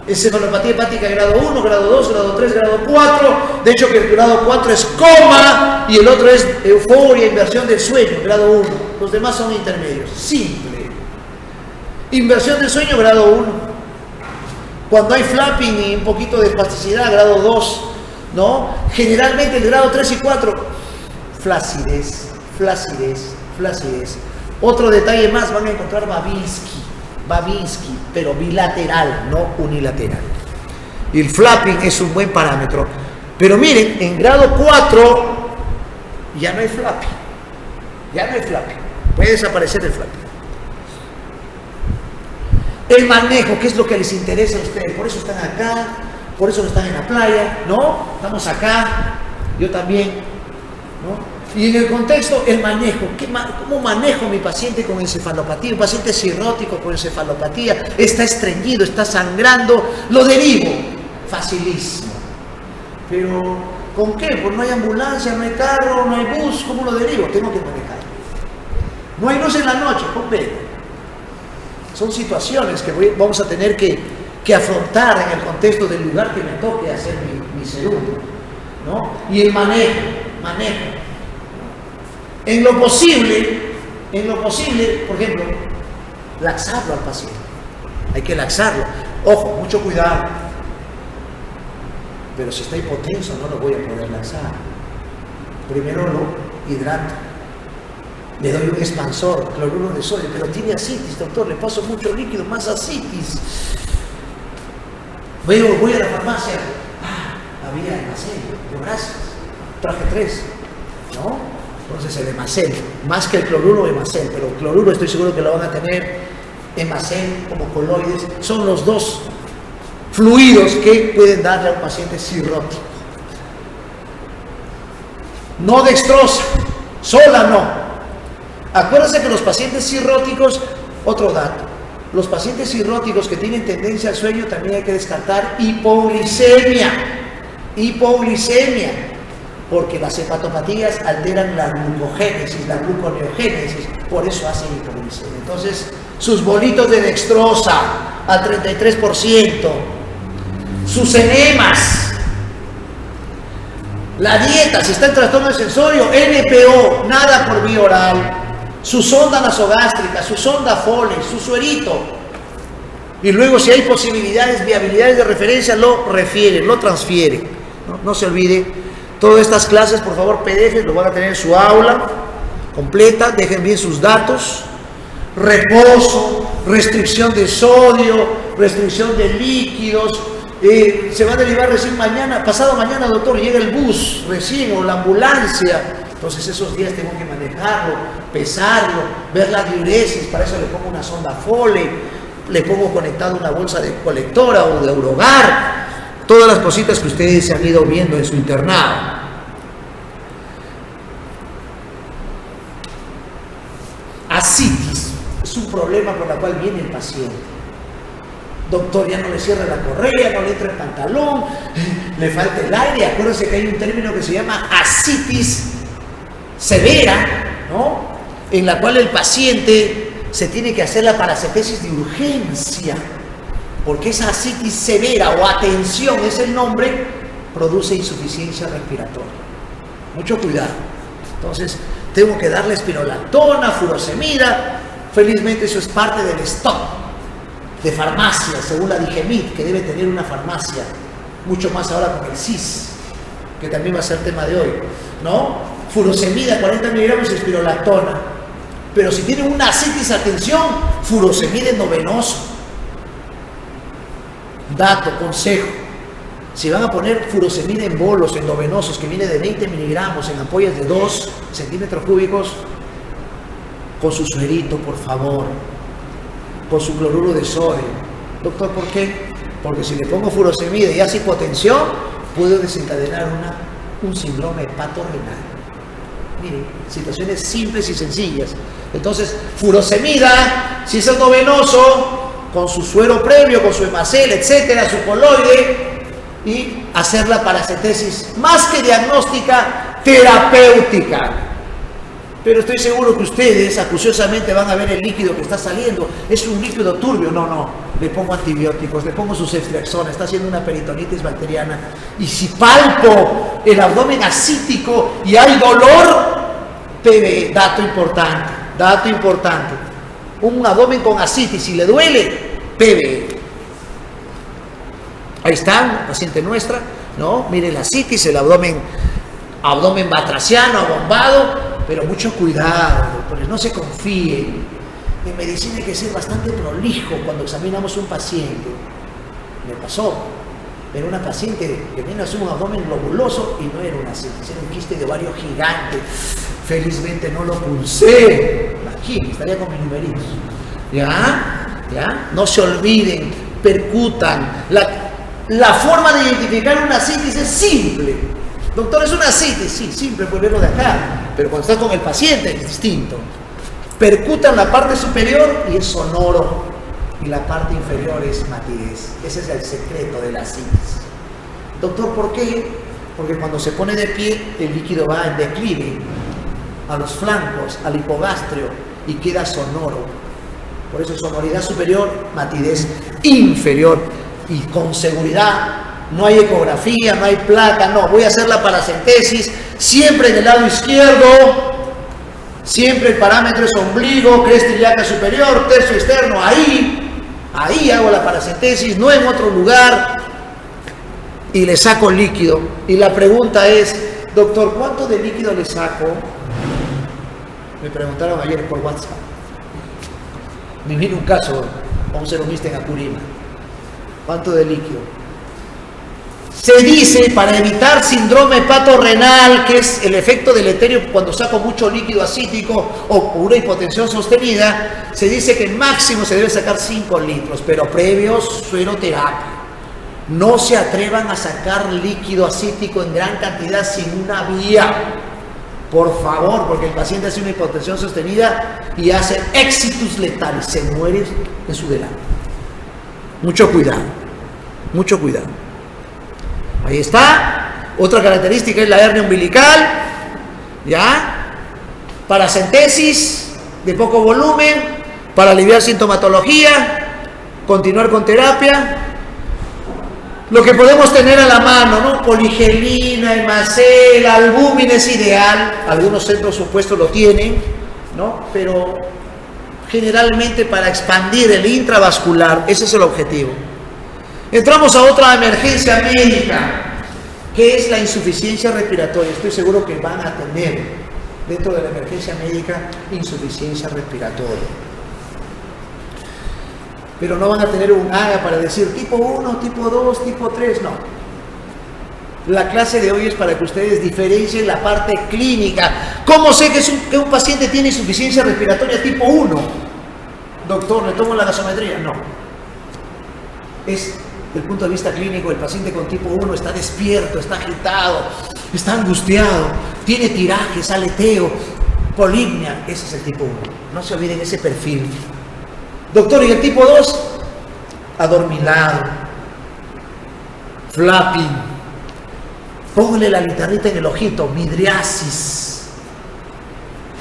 encefalopatía hepática grado 1, grado 2, grado 3, grado 4. De hecho, que el grado 4 es coma y el otro es euforia, inversión del sueño, grado 1. Los demás son intermedios. Simple. Inversión del sueño, grado 1. Cuando hay flapping y un poquito de espasticidad, grado 2. ¿No? Generalmente el grado 3 y 4, flacidez, flacidez, flacidez. Otro detalle más, van a encontrar Babinski, pero bilateral, no unilateral. Y el flapping es un buen parámetro. Pero miren, en grado 4 ya no hay flapping. Ya no hay flapping. Puede desaparecer el flapping. El manejo, ¿qué es lo que les interesa a ustedes? Por eso están acá, por eso no están en la playa, ¿no? Estamos acá, yo también, ¿no? Y en el contexto, el manejo. ¿Cómo manejo a mi paciente con encefalopatía? Un paciente cirrótico con encefalopatía, está estreñido, está sangrando, lo derivo. Facilísimo. Pero, ¿con qué? Pues no hay ambulancia, no hay carro, no hay bus, ¿cómo lo derivo? Tengo que manejar. No hay luz en la noche, ¿con qué? Son situaciones que vamos a tener que afrontar en el contexto del lugar que me toque hacer mi serum, ¿no? Y el manejo. En lo posible, por ejemplo, laxarlo al paciente. Hay que laxarlo. Ojo, mucho cuidado. Pero si está hipotenso, no lo voy a poder laxar. Primero lo hidrato. Le doy un expansor, cloruro de sodio, pero tiene ascitis, doctor, le paso mucho líquido, más ascitis. Voy a la farmacia. Había Hemacel, gracias. Traje 3, ¿no? Entonces el Hemacel, más que el cloruro, Hemacel, pero el cloruro estoy seguro que lo van a tener. Hemacel como coloides, son los dos fluidos que pueden darle a un paciente cirrótico. No dextrosa, sola no. Acuérdense que los pacientes cirróticos, otro dato, los pacientes cirróticos que tienen tendencia al sueño también hay que descartar hipoglicemia, porque las hepatopatías alteran la glucogénesis, la gluconeogénesis, por eso hacen hipoglicemia. Entonces, sus bolitos de dextrosa al 33%, sus enemas, la dieta, si está en trastorno sensorio, NPO, nada por vía oral, su sonda nasogástrica, su sonda Foley, su suerito. Y luego, si hay posibilidades, viabilidades de referencia, lo refieren, lo transfieren. No se olvide, todas estas clases, por favor, PDF, lo van a tener en su aula completa, dejen bien sus datos. Reposo, restricción de sodio, restricción de líquidos. Se va a derivar recién mañana, pasado mañana, doctor, llega el bus recién o la ambulancia. Entonces esos días tengo que manejarlo, pesarlo, ver la diuresis, para eso le pongo una sonda Foley, le pongo conectado una bolsa de colectora o de Urogar, todas las cositas que ustedes se han ido viendo en su internado. Ascitis es un problema por el cual viene el paciente. Doctor, ya no le cierra la correa, no le entra el pantalón, le falta el aire. Acuérdense que hay un término que se llama ascitis severa, ¿no? En la cual el paciente se tiene que hacer la paracentesis de urgencia, porque esa ascitis severa o atención es el nombre, produce insuficiencia respiratoria. Mucho cuidado. Entonces, tengo que darle espirolactona, furosemida. Felizmente eso es parte del stock de farmacia, según la Digemit, que debe tener una farmacia, mucho más ahora con el CIS, que también va a ser tema de hoy, ¿no? Furosemida, 40 miligramos y espirolactona. Pero si tienen una ascitis, atención, furosemida endovenoso. Dato, consejo, si van a poner furosemida en bolos endovenosos que viene de 20 miligramos en ampollas de 2 centímetros cúbicos, con su suerito, por favor, con su cloruro de sodio. Doctor, ¿por qué? Porque si le pongo furosemida y hace hipotensión, puedo desencadenar un síndrome hepatorrenal. Miren, situaciones simples y sencillas. Entonces, furosemida, si es endovenoso, con su suero previo, con su hemacel, etcétera, su coloide, y hacer la paracentesis más que diagnóstica, terapéutica. Pero estoy seguro que ustedes acuciosamente van a ver el líquido que está saliendo. Es un líquido turbio. No. Le pongo antibióticos, le pongo sus ceftriaxona, está haciendo una peritonitis bacteriana. Y si palpo el abdomen ascítico y hay dolor, PBE, dato importante. Un abdomen con ascitis, si le duele, PBE. Ahí está, paciente nuestra, ¿no? Mire la ascitis, el abdomen batraciano, abombado. Pero mucho cuidado, doctores, no se confíen. En medicina hay que ser bastante prolijo cuando examinamos un paciente. Me pasó, era una paciente que vino a hacer un abdomen globuloso y no era una ascitis, era un quiste de ovario gigante. Felizmente no lo pulsé. Imagínate, estaría con mis numeritos. ¿Ya? No se olviden, percutan. La forma de identificar una ascitis es simple. Doctor, ¿es una ascitis? Sí, simple, puede verlo de acá. Pero cuando estás con el paciente es distinto. Percutan la parte superior y es sonoro. Y la parte inferior es matidez. Ese es el secreto de la ascitis. Doctor, ¿por qué? Porque cuando se pone de pie, el líquido va en declive a los flancos, al hipogastrio y queda sonoro. Por eso sonoridad superior, matidez inferior. Y con seguridad, no hay ecografía, no hay placa, no. Voy a hacer la paracentesis siempre en el lado izquierdo. Siempre el parámetro es ombligo, cresta ilíaca superior, tercio externo. Ahí hago la paracentesis, no en otro lugar. Y le saco líquido. Y la pregunta es, doctor, ¿cuánto de líquido le saco? Me preguntaron ayer por WhatsApp. Me vino un caso, vamos a ser un en Apurima. ¿Cuánto de líquido? Se dice, para evitar síndrome hepatorrenal, que es el efecto deleterio cuando saco mucho líquido ascítico o una hipotensión sostenida, se dice que máximo se debe sacar 5 litros, pero previos sueroterapia. No se atrevan a sacar líquido ascítico en gran cantidad sin una vía. Por favor, porque el paciente hace una hipotensión sostenida y hace exitus letales, se muere en su delante. Mucho cuidado, mucho cuidado. Ahí está. Otra característica es la hernia umbilical, ¿ya? Paracentesis de poco volumen, para aliviar sintomatología, continuar con terapia. Lo que podemos tener a la mano, ¿no? Poligelina, hemacel, albúmina es ideal. Algunos centros supuestos lo tienen, ¿no? Pero generalmente para expandir el intravascular, ese es el objetivo. Entramos a otra emergencia médica, que es la insuficiencia respiratoria. Estoy seguro que van a tener dentro de la emergencia médica insuficiencia respiratoria. Pero no van a tener un AGA para decir tipo 1, tipo 2, tipo 3, no. La clase de hoy es para que ustedes diferencien la parte clínica. ¿Cómo sé que un paciente tiene insuficiencia respiratoria tipo 1? Doctor, ¿le tomo la gasometría? No. Es desde el punto de vista clínico, el paciente con tipo 1 está despierto, está agitado, está angustiado, tiene tirajes, aleteo, polipnia. Ese es el tipo 1. No se olviden ese perfil. Doctor, ¿y el tipo 2? Adormilado, flapping. Póngale la linterna en el ojito, midriasis.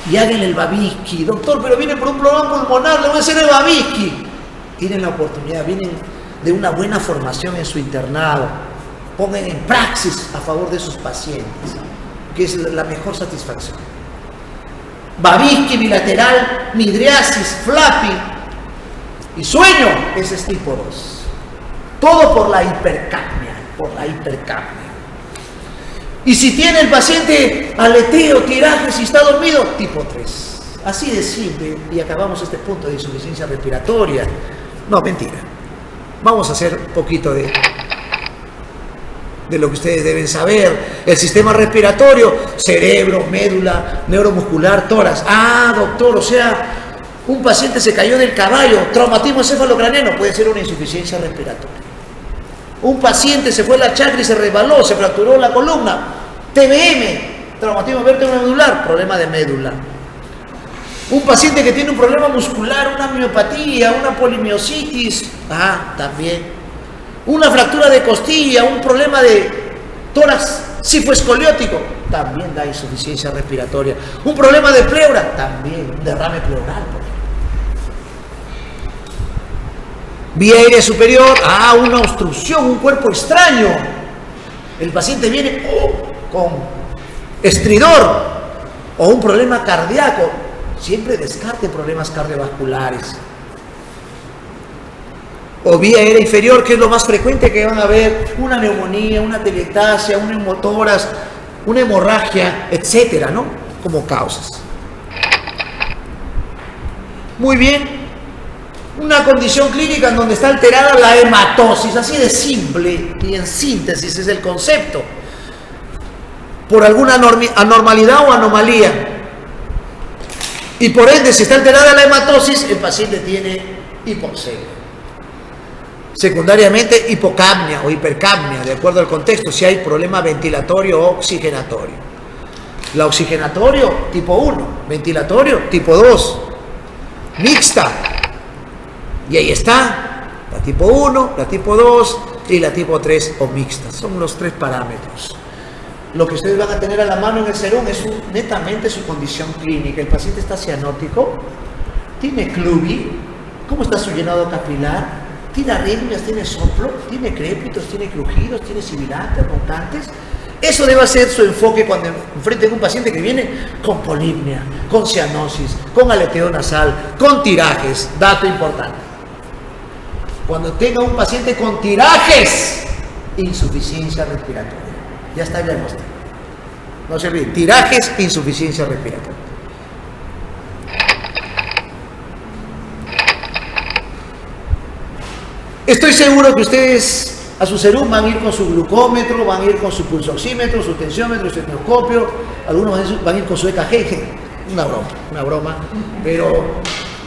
Y háganle el Babinski. Doctor, pero viene por un problema pulmonar, le voy a hacer el Babinski. Tienen la oportunidad, vienen de una buena formación en su internado. Pongan en praxis a favor de sus pacientes, que es la mejor satisfacción. Babinski bilateral, midriasis, flapping y sueño, ese es tipo 2. Todo por la hipercapnia, Y si tiene el paciente aleteo, tirajes y está dormido, tipo 3. Así de simple, y acabamos este punto de insuficiencia respiratoria. No, mentira. Vamos a hacer un poquito de lo que ustedes deben saber. El sistema respiratorio, cerebro, médula, neuromuscular, tórax. Ah, doctor, o sea, un paciente se cayó del caballo, traumatismo encefalocraniano, puede ser una insuficiencia respiratoria. Un paciente se fue a la chacra y se resbaló, se fracturó la columna, TBM, traumatismo vértebro-medular, problema de médula. Un paciente que tiene un problema muscular, una miopatía, una polimiositis, también. Una fractura de costilla, un problema de tórax cifoescoliótico, también da insuficiencia respiratoria. Un problema de pleura, también un derrame pleural, por ejemplo. Vía aérea superior, una obstrucción, un cuerpo extraño. El paciente viene con estridor o un problema cardíaco. Siempre descarte problemas cardiovasculares. O vía aérea inferior, que es lo más frecuente que van a ver, una neumonía, una atelectasia, un hemotórax, una hemorragia, etcétera, ¿no? Como causas. Muy bien. Una condición clínica en donde está alterada la hematosis, así de simple y en síntesis es el concepto. Por alguna anormalidad o anomalía. Y por ende, si está alterada la hematosis, el paciente tiene hipoxemia. Secundariamente, hipocapnia o hipercapnia, de acuerdo al contexto, si hay problema ventilatorio o oxigenatorio. La oxigenatorio, tipo 1, ventilatorio, tipo 2, mixta. Y ahí está, la tipo 1, la tipo 2 y la tipo 3 o mixta. Son los 3 parámetros. Lo que ustedes van a tener a la mano en el serón es netamente su condición clínica. El paciente está cianótico, tiene clubi, ¿cómo está su llenado capilar? Tiene arritmias, tiene soplo, tiene crépitos, tiene crujidos, tiene sibilantes, roncantes. Eso debe ser su enfoque cuando enfrenten a un paciente que viene con polipnia, con cianosis, con aleteo nasal, con tirajes. Dato importante. Cuando tenga un paciente con tirajes, insuficiencia respiratoria. Ya está el diagnóstico. No se olviden, tirajes, insuficiencia respiratoria. Estoy seguro que ustedes a su serum van a ir con su glucómetro, van a ir con su pulsoxímetro, su tensiómetro, su estetoscopio, algunos van a ir con su EKG. Una broma, pero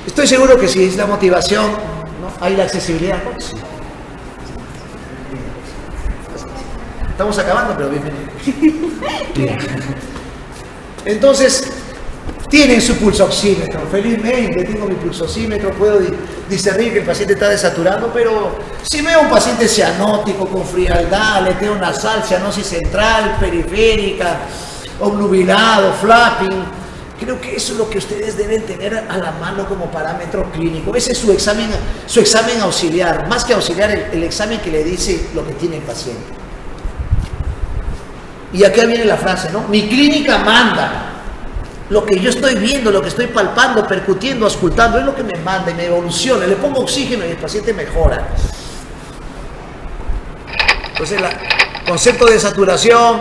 estoy seguro que si es la motivación, ¿no? Hay la accesibilidad. Sí. Estamos acabando, pero bienvenido. Entonces, tienen su pulsoxímetro. Felizmente tengo mi pulsoxímetro, puedo discernir que el paciente está desaturando, pero si veo a un paciente cianótico con frialdad, aleteo nasal, cianosis central, periférica, obnubilado, flapping, creo que eso es lo que ustedes deben tener a la mano como parámetro clínico. Ese es su examen auxiliar, más que auxiliar el examen que le dice lo que tiene el paciente. Y acá viene la frase, ¿no? Mi clínica manda. Lo que yo estoy viendo, lo que estoy palpando, percutiendo, auscultando, es lo que me manda y me evoluciona. Le pongo oxígeno y el paciente mejora. Entonces, el concepto de saturación,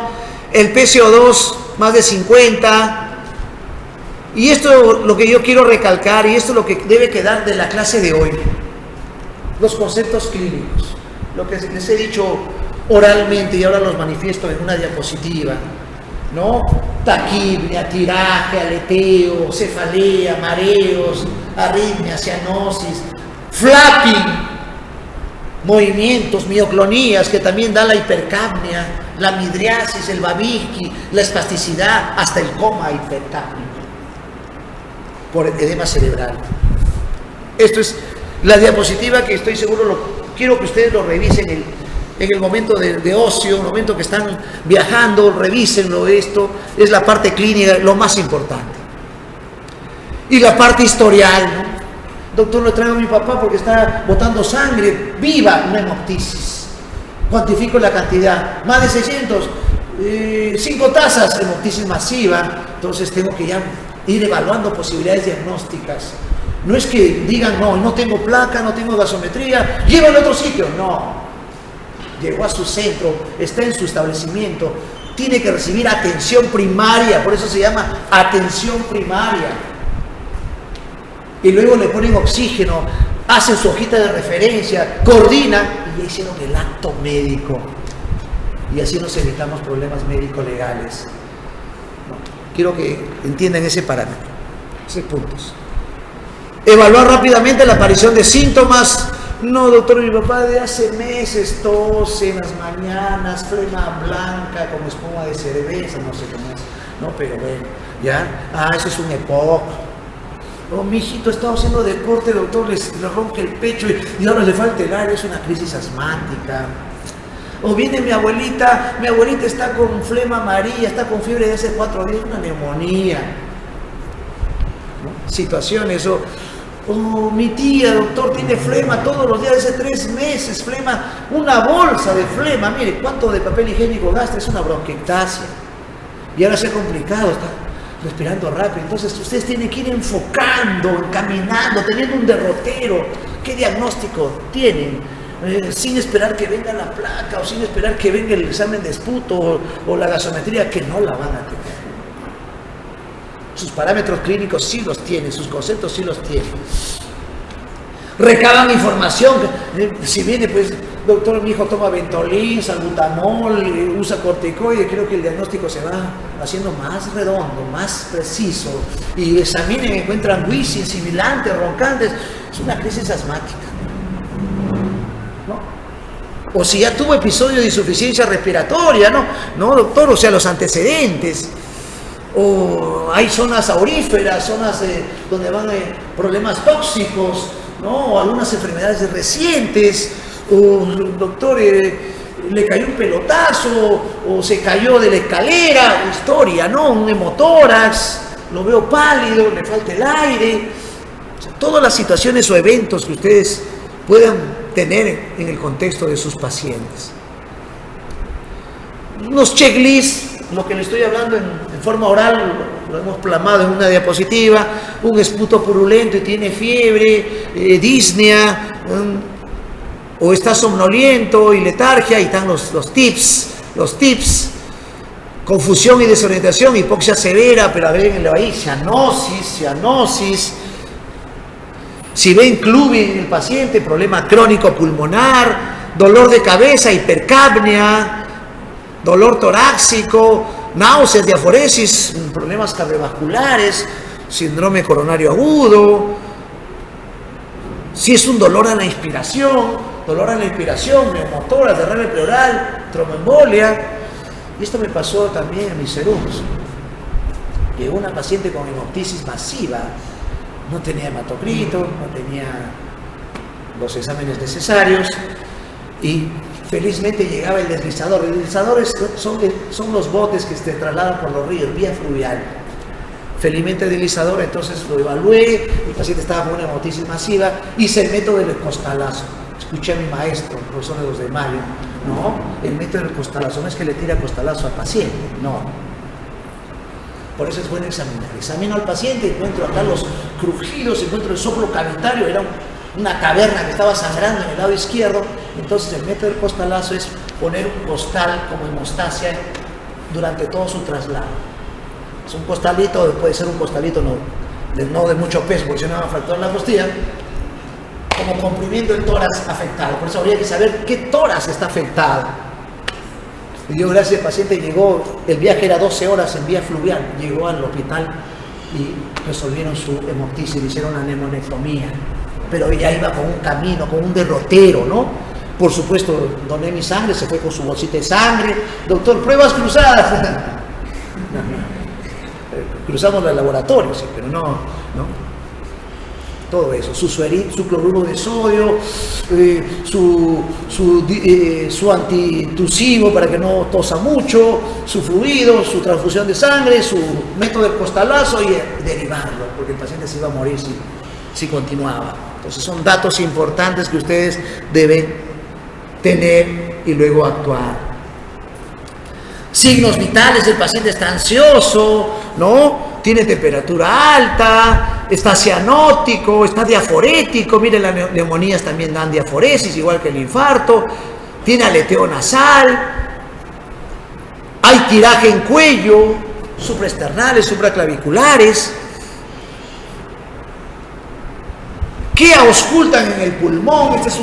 el PCO2 más de 50. Y esto es lo que yo quiero recalcar, y esto es lo que debe quedar de la clase de hoy. Los conceptos clínicos. Lo que les he dicho oralmente y ahora los manifiesto en una diapositiva, ¿no? Taquipnia, tiraje, aleteo, cefalea, mareos, arritmia, cianosis, flapping, movimientos, mioclonías que también da la hipercapnia, la midriasis, el Babinski, la espasticidad, hasta el coma hipercápnico por edema cerebral. Esto es la diapositiva que estoy seguro, quiero que ustedes lo revisen en el momento de ocio, en el momento que están viajando, revísenlo. Esto es la parte clínica, lo más importante. Y la parte historial, ¿no? Doctor, lo traigo a mi papá porque está botando sangre viva, una hemoptisis. Cuantifico la cantidad, más de 600, 5 tazas, hemoptisis masiva. Entonces tengo que ya Ir evaluando posibilidades diagnósticas. No es que digan, no tengo placa, no tengo gasometría, llévalo a otro sitio. No. Llegó a su centro, está en su establecimiento, tiene que recibir atención primaria, por eso se llama atención primaria. Y luego le ponen oxígeno, hacen su hojita de referencia, coordinan y ya hicieron el acto médico. Y así nos evitamos problemas médico-legales. ¿No? Quiero que entiendan ese parámetro, esos puntos. Evaluar rápidamente la aparición de síntomas. No, doctor, mi papá de hace meses tose en las mañanas, flema blanca con espuma de cerveza, no sé cómo es. No, pero bueno, ¿ya? Eso es un EPOC. Oh, mi hijito ha estado haciendo deporte, doctor, le rompe el pecho y ahora le falta el aire, es una crisis asmática. O viene mi abuelita está con flema amarilla, está con fiebre de hace 4 días, una neumonía. ¿No? Situaciones, mi tía, doctor, tiene flema todos los días, hace 3 meses, flema, una bolsa de flema, mire, ¿cuánto de papel higiénico gasta? Es una bronquiectasia. Y ahora se ha complicado, está respirando rápido. Entonces ustedes tienen que ir enfocando, encaminando, teniendo un derrotero. ¿Qué diagnóstico tienen? Sin esperar que venga la placa o sin esperar que venga el examen de esputo o la gasometría, que no la van a tener. Sus parámetros clínicos sí los tienen, sus conceptos sí los tienen. Recaban información. Si viene, pues, doctor, mi hijo toma Ventolin, salbutamol, usa corticoide, creo que el diagnóstico se va haciendo más redondo, más preciso. Y examinen, encuentran wheezing, sibilantes, roncantes. Es una crisis asmática. ¿No? O si ya tuvo episodio de insuficiencia respiratoria, ¿no, doctor? O sea, los antecedentes. O hay zonas auríferas, zonas donde van problemas tóxicos, ¿no? O algunas enfermedades recientes, o doctor, le cayó un pelotazo, o se cayó de la escalera, historia, ¿no? Un hemotórax, lo veo pálido, le falta el aire. O sea, todas las situaciones o eventos que ustedes puedan tener en el contexto de sus pacientes. Unos checklists. Lo que le estoy hablando en forma oral lo hemos plasmado en una diapositiva. Un esputo purulento y tiene fiebre, disnea, o está somnoliento y letargia, y están los tips, confusión y desorientación, hipoxia severa, pero agréguenle ahí cianosis. Si ven clubing en el paciente, problema crónico pulmonar, dolor de cabeza, hipercapnia, dolor torácico, náuseas, diaforesis, problemas cardiovasculares, síndrome coronario agudo. Si es un dolor a la inspiración, neumotórax, derrame pleural, tromboembolia. Y esto me pasó también en mis serumos. Llegó una paciente con hemoptisis masiva, no tenía hematocrito, no tenía los exámenes necesarios y felizmente llegaba el deslizador. El deslizador son los botes que se trasladan por los ríos, vía fluvial. Felizmente el deslizador, entonces lo evalué, el paciente estaba con una hemoptisis masiva, hice el método del costalazo. Escuché a mi maestro, el profesor de 2 de mayo, no, el método del costalazo no es que le tira costalazo al paciente, no. Por eso es bueno examinar. Examino al paciente, encuentro acá los crujidos, encuentro el soplo cavitario, era una caverna que estaba sangrando en el lado izquierdo. Entonces el método del costalazo es poner un costal como hemostasia durante todo su traslado. Es un costalito, puede ser un costalito no de mucho peso, porque si no va a fracturar la costilla, como comprimiendo el tórax afectado. Por eso habría que saber qué tórax está afectado. Y dio gracias al paciente, llegó, el viaje era 12 horas en vía fluvial, llegó al hospital y resolvieron su hemoptisis, le hicieron una neumonectomía. Pero ella iba con un camino, con un derrotero, ¿no? Por supuesto, doné mi sangre, se fue con su bolsita de sangre. Doctor, pruebas cruzadas. Cruzamos los laboratorios, sí, pero no. Todo eso, su cloruro de sodio, su antitusivo para que no tosa mucho, su fluido, su transfusión de sangre, su método de costalazo y derivarlo, porque el paciente se iba a morir si continuaba. Entonces son datos importantes que ustedes deben tener y luego actuar. Signos vitales, el paciente está ansioso, ¿no? tiene temperatura alta, está cianótico, está diaforético, miren, las neumonías también dan diaforesis, igual que el infarto, tiene aleteo nasal, hay tiraje en cuello, supraesternales, supraclaviculares, que auscultan en el pulmón. Esta es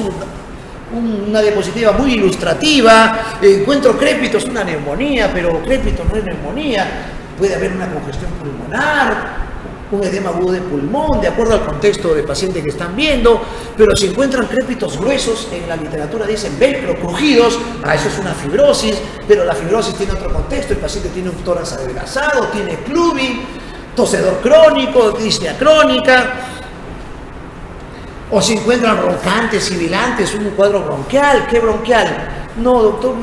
una diapositiva muy ilustrativa. Encuentro crépito, es una neumonía, pero crépito no es neumonía. Puede haber una congestión pulmonar, un edema agudo de pulmón, de acuerdo al contexto del paciente que están viendo. Pero si encuentran crépitos gruesos, en la literatura dicen velcro, crujidos, eso es una fibrosis, pero la fibrosis tiene otro contexto. El paciente tiene un tórax adelgazado, tiene clubing, tosedor crónico, disnea crónica. O si encuentran roncantes, sibilantes, un cuadro bronquial. ¿Qué bronquial? No, doctor,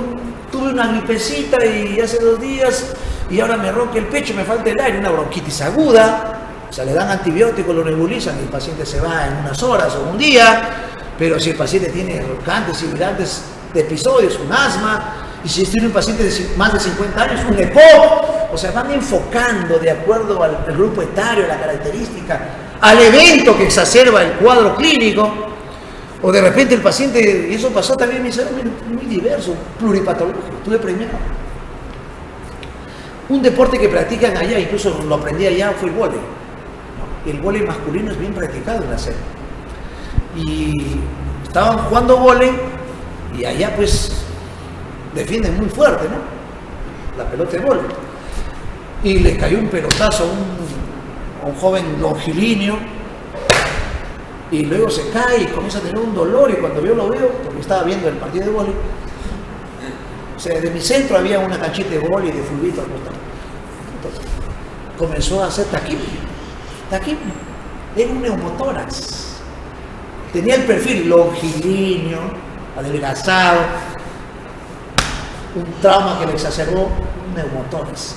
tuve una gripecita y hace 2 días y ahora me ronca el pecho, me falta el aire, una bronquitis aguda. O sea, le dan antibióticos, lo nebulizan y el paciente se va en unas horas o un día. Pero si el paciente tiene roncantes, sibilantes de episodios, un asma, y si tiene un paciente de más de 50 años, un EPOC. O sea, van enfocando de acuerdo al grupo etario, la característica, al evento que exacerba el cuadro clínico, o de repente el paciente, y eso pasó también en mi salud, muy diverso, pluripatológico, estuve premiado. Un deporte que practican allá, incluso lo aprendí allá, fue el vóley. El vóley masculino es bien practicado en la selva. Y estaban jugando vóley, y allá pues defienden muy fuerte, ¿no? La pelota de vóley. Y le cayó un pelotazo a un joven longilíneo, y luego se cae y comienza a tener un dolor, y cuando yo lo veo, porque estaba viendo el partido de vóley, o sea, de mi centro había una canchita de vóley de fulbito, entonces comenzó a hacer taquipnea, era un neumotórax, tenía el perfil longilíneo, adelgazado, un trauma que le exacerbó, un neumotórax.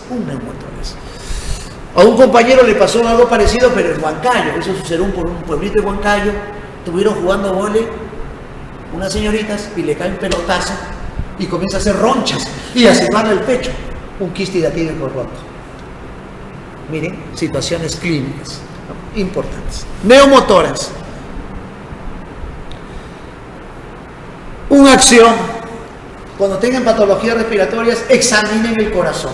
A un compañero le pasó algo parecido, pero en Huancayo. Eso sucedió por un pueblito de Huancayo. Estuvieron jugando vóley unas señoritas y le cae un pelotazo y comienza a hacer ronchas y a cerrarle el pecho. Un quiste hidratídico roto. Miren, situaciones clínicas importantes. Neumotórax. Una acción. Cuando tengan patologías respiratorias, examinen el corazón.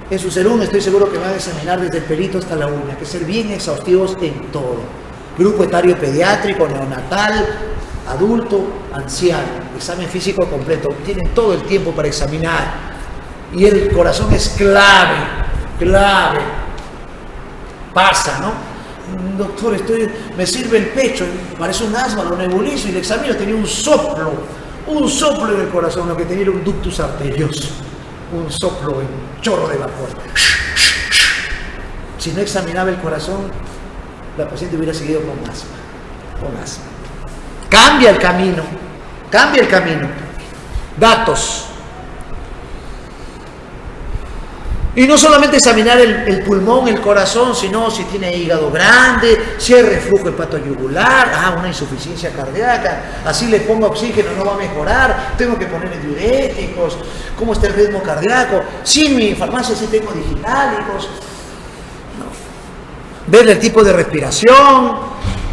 En su serum estoy seguro que van a examinar desde el pelito hasta la uña, que ser bien exhaustivos en todo. Grupo etario pediátrico, neonatal, adulto, anciano. Examen físico completo. Tienen todo el tiempo para examinar. Y el corazón es clave. Pasa, ¿no? Doctor, me sirve el pecho, parece un asma, lo nebulizo y le examino, tenía un soplo en el corazón, lo que tenía era un ductus arterioso, un soplo, un chorro de vapor. Si no examinaba el corazón, la paciente hubiera seguido con asma. Cambia el camino. Datos. Y no solamente examinar el pulmón, el corazón, sino si tiene hígado grande, si hay reflujo hepatoyugular, una insuficiencia cardíaca, así le pongo oxígeno, no va a mejorar, tengo que ponerle diuréticos, cómo está el ritmo cardíaco, si en mi farmacia sí tengo digitálicos, ver el tipo de respiración,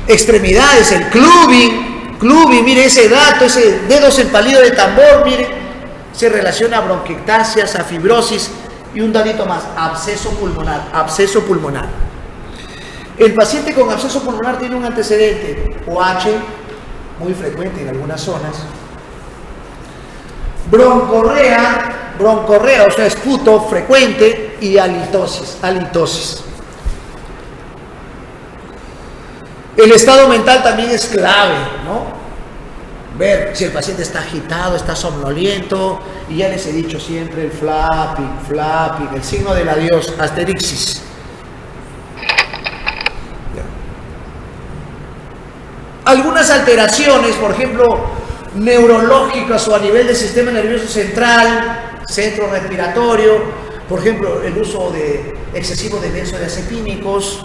extremidades, el clubbing, mire ese dato, ese dedos en palillo de tambor, mire, se relaciona a bronquiectasias, a fibrosis. Y un dadito más, absceso pulmonar. El paciente con absceso pulmonar tiene un antecedente, OH, muy frecuente en algunas zonas, broncorrea, o sea, esputo frecuente, y halitosis. El estado mental también es clave, ¿no? Ver si el paciente está agitado, está somnoliento, y ya les he dicho siempre el flapping, el signo del adiós, asterixis. Algunas alteraciones, por ejemplo, neurológicas o a nivel del sistema nervioso central, centro respiratorio, por ejemplo, el uso excesivo de benzodiazepínicos,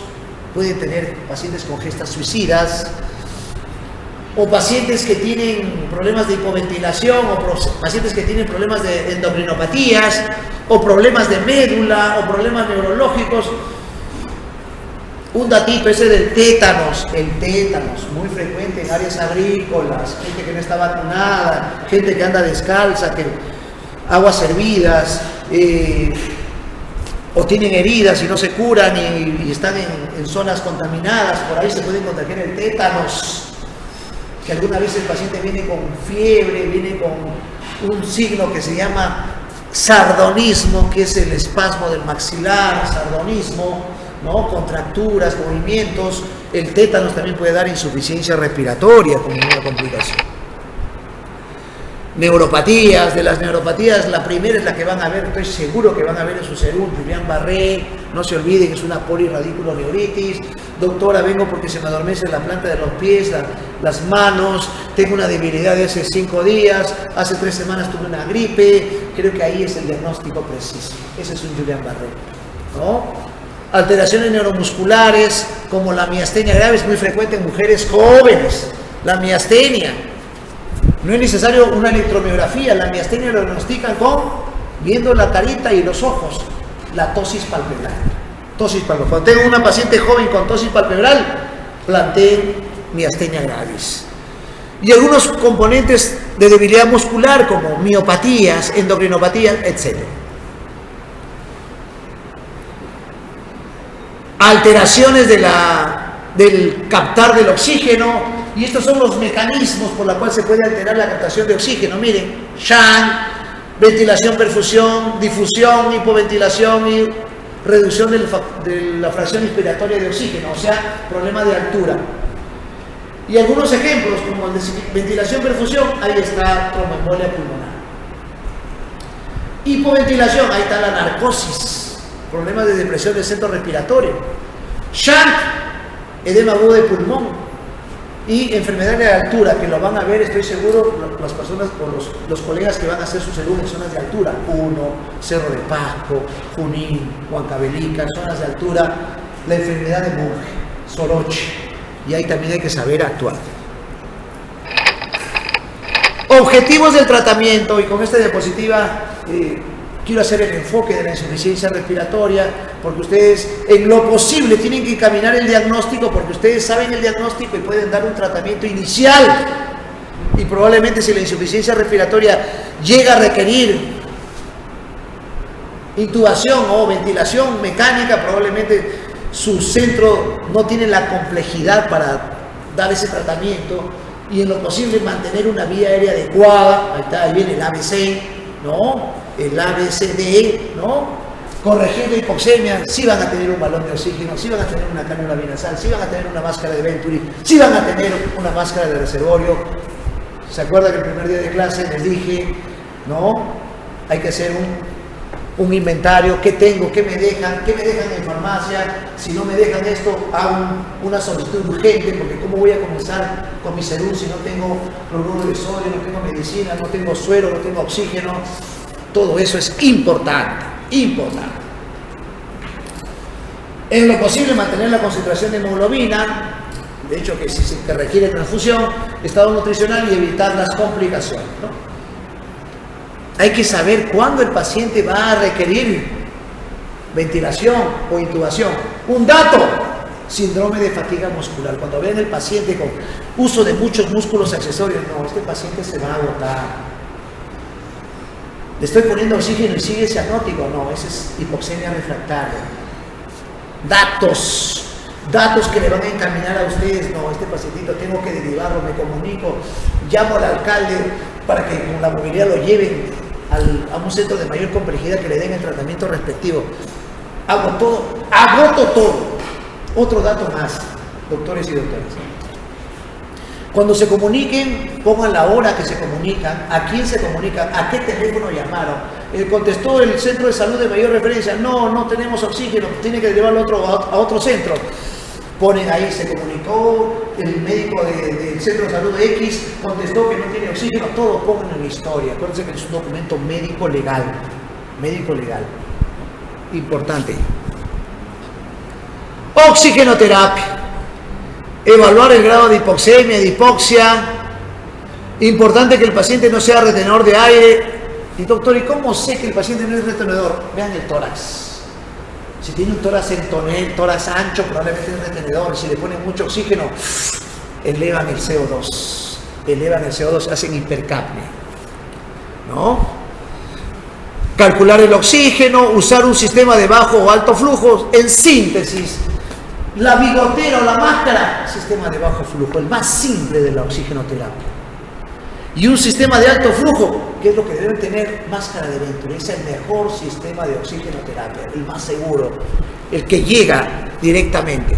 pueden tener pacientes con gestas suicidas. o pacientes que tienen problemas de hipoventilación, o pacientes que tienen problemas de endocrinopatías, o problemas de médula, o problemas neurológicos. Un datito ese del tétanos, el tétanos, muy frecuente en áreas agrícolas, gente que no está vacunada, gente que anda descalza, que aguas hervidas, o tienen heridas y no se curan y están en zonas contaminadas, por ahí se puede contagiar el tétanos, que alguna vez el paciente viene con fiebre, viene con un signo que se llama sardonismo, que es el espasmo del maxilar, sardonismo, ¿no? Contracturas, movimientos. El tétanos también puede dar insuficiencia respiratoria como una complicación. Neuropatías, de las neuropatías, la primera es la que van a ver, estoy seguro que van a ver en su serum, Guillain-Barré, no se olviden, es una polirradiculoneuritis. Doctora, vengo porque se me adormece la planta de los pies, las manos, tengo una debilidad de hace 5 días, hace 3 semanas tuve una gripe, creo que ahí es el diagnóstico preciso, ese es un Guillain-Barré, ¿no? Alteraciones neuromusculares, como la miastenia grave, es muy frecuente en mujeres jóvenes, la miastenia. No es necesario una electromiografía, la miastenia lo diagnostican viendo la carita y los ojos, la tosis palpebral. Tosis palpebral. Cuando tengo una paciente joven con tosis palpebral, planteen miastenia gravis. Y algunos componentes de debilidad muscular como miopatías, endocrinopatías, etc. Alteraciones del captar del oxígeno. Y estos son los mecanismos por los cuales se puede alterar la captación de oxígeno. Miren, shunt, ventilación, perfusión, difusión, hipoventilación y reducción de la fracción inspiratoria de oxígeno, o sea, problema de altura. Y algunos ejemplos, como el de ventilación, perfusión, ahí está tromboembolia pulmonar. Hipoventilación, ahí está la narcosis, problemas de depresión del centro respiratorio. Shunt, edema agudo de pulmón. Y enfermedades de altura, que lo van a ver, estoy seguro, las personas o los colegas que van a hacer sus serum en zonas de altura, Puno, Cerro de Pasco, Junín, Huancavelica, zonas de altura, la enfermedad de Monge, Soroche, y ahí también hay que saber actuar. Objetivos del tratamiento, y con esta diapositiva quiero hacer el enfoque de la insuficiencia respiratoria, porque ustedes en lo posible tienen que encaminar el diagnóstico, porque ustedes saben el diagnóstico y pueden dar un tratamiento inicial. Y probablemente si la insuficiencia respiratoria llega a requerir intubación o ventilación mecánica, probablemente su centro no tiene la complejidad para dar ese tratamiento, y en lo posible mantener una vía aérea adecuada. Ahí está, ahí viene el ABC, ¿no? El ABCD, ¿no? Corrigiendo hipoxemia, sí van a tener un balón de oxígeno, sí van a tener una cánula binasal, sí van a tener una máscara de Venturi, sí van a tener una máscara de reservorio. ¿Se acuerdan que el primer día de clase les dije, no? Hay que hacer un inventario, ¿qué tengo? ¿Qué me dejan en farmacia? Si no me dejan esto, hago una solicitud urgente, porque ¿cómo voy a comenzar con mi serum si no tengo cloruro de sodio, no tengo medicina, no tengo suero, no tengo oxígeno? Todo eso es importante, importante. En lo posible mantener la concentración de hemoglobina, de hecho que si se requiere transfusión, estado nutricional y evitar las complicaciones, ¿no? Hay que saber cuándo el paciente va a requerir ventilación o intubación. Un dato, síndrome de fatiga muscular. Cuando ven el paciente con uso de muchos músculos accesorios, no, este paciente se va a agotar. Le estoy poniendo oxígeno y sigue cianótico, no, ese es hipoxemia refractaria. Datos que le van a encaminar a ustedes, no, este pacientito tengo que derivarlo, me comunico, llamo al alcalde para que con la movilidad lo lleven a un centro de mayor complejidad, que le den el tratamiento respectivo. Agoto todo. Otro dato más, doctores y doctoras. Cuando se comuniquen, pongan la hora que se comunican, a quién se comunican, a qué teléfono llamaron. Contestó el centro de salud de mayor referencia, no tenemos oxígeno, tiene que llevarlo a otro centro. Ponen ahí, se comunicó el médico del centro de salud X, contestó que no tiene oxígeno, todo pongan en la historia. Acuérdense que es un documento médico legal, importante. Oxigenoterapia. Evaluar el grado de hipoxemia, de hipoxia. Importante que el paciente no sea retenedor de aire. Y doctor, ¿y cómo sé que el paciente no es retenedor? Vean el tórax. Si tiene un tórax en tonel, tórax ancho, probablemente es retenedor. Si le ponen mucho oxígeno, elevan el CO2. Elevan el CO2, hacen hipercapnia. ¿No? Calcular el oxígeno, usar un sistema de bajo o alto flujo. En síntesis, la bigotera o la máscara, sistema de bajo flujo, el más simple de la oxigenoterapia. Y un sistema de alto flujo, que es lo que deben tener, máscara de Venturi. Es el mejor sistema de oxigenoterapia, el más seguro, el que llega directamente.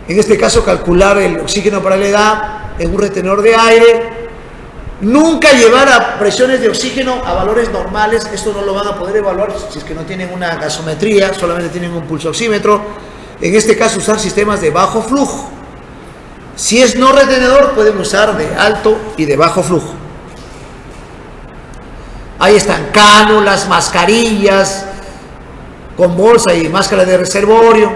En este caso, calcular el oxígeno para la edad en un retenedor de aire. Nunca llevar a presiones de oxígeno a valores normales. Esto no lo van a poder evaluar si es que no tienen una gasometría, solamente tienen un pulsoxímetro. En este caso, usar sistemas de bajo flujo. Si es no retenedor, pueden usar de alto y de bajo flujo. Ahí están cánulas, mascarillas con bolsa y máscara de reservorio.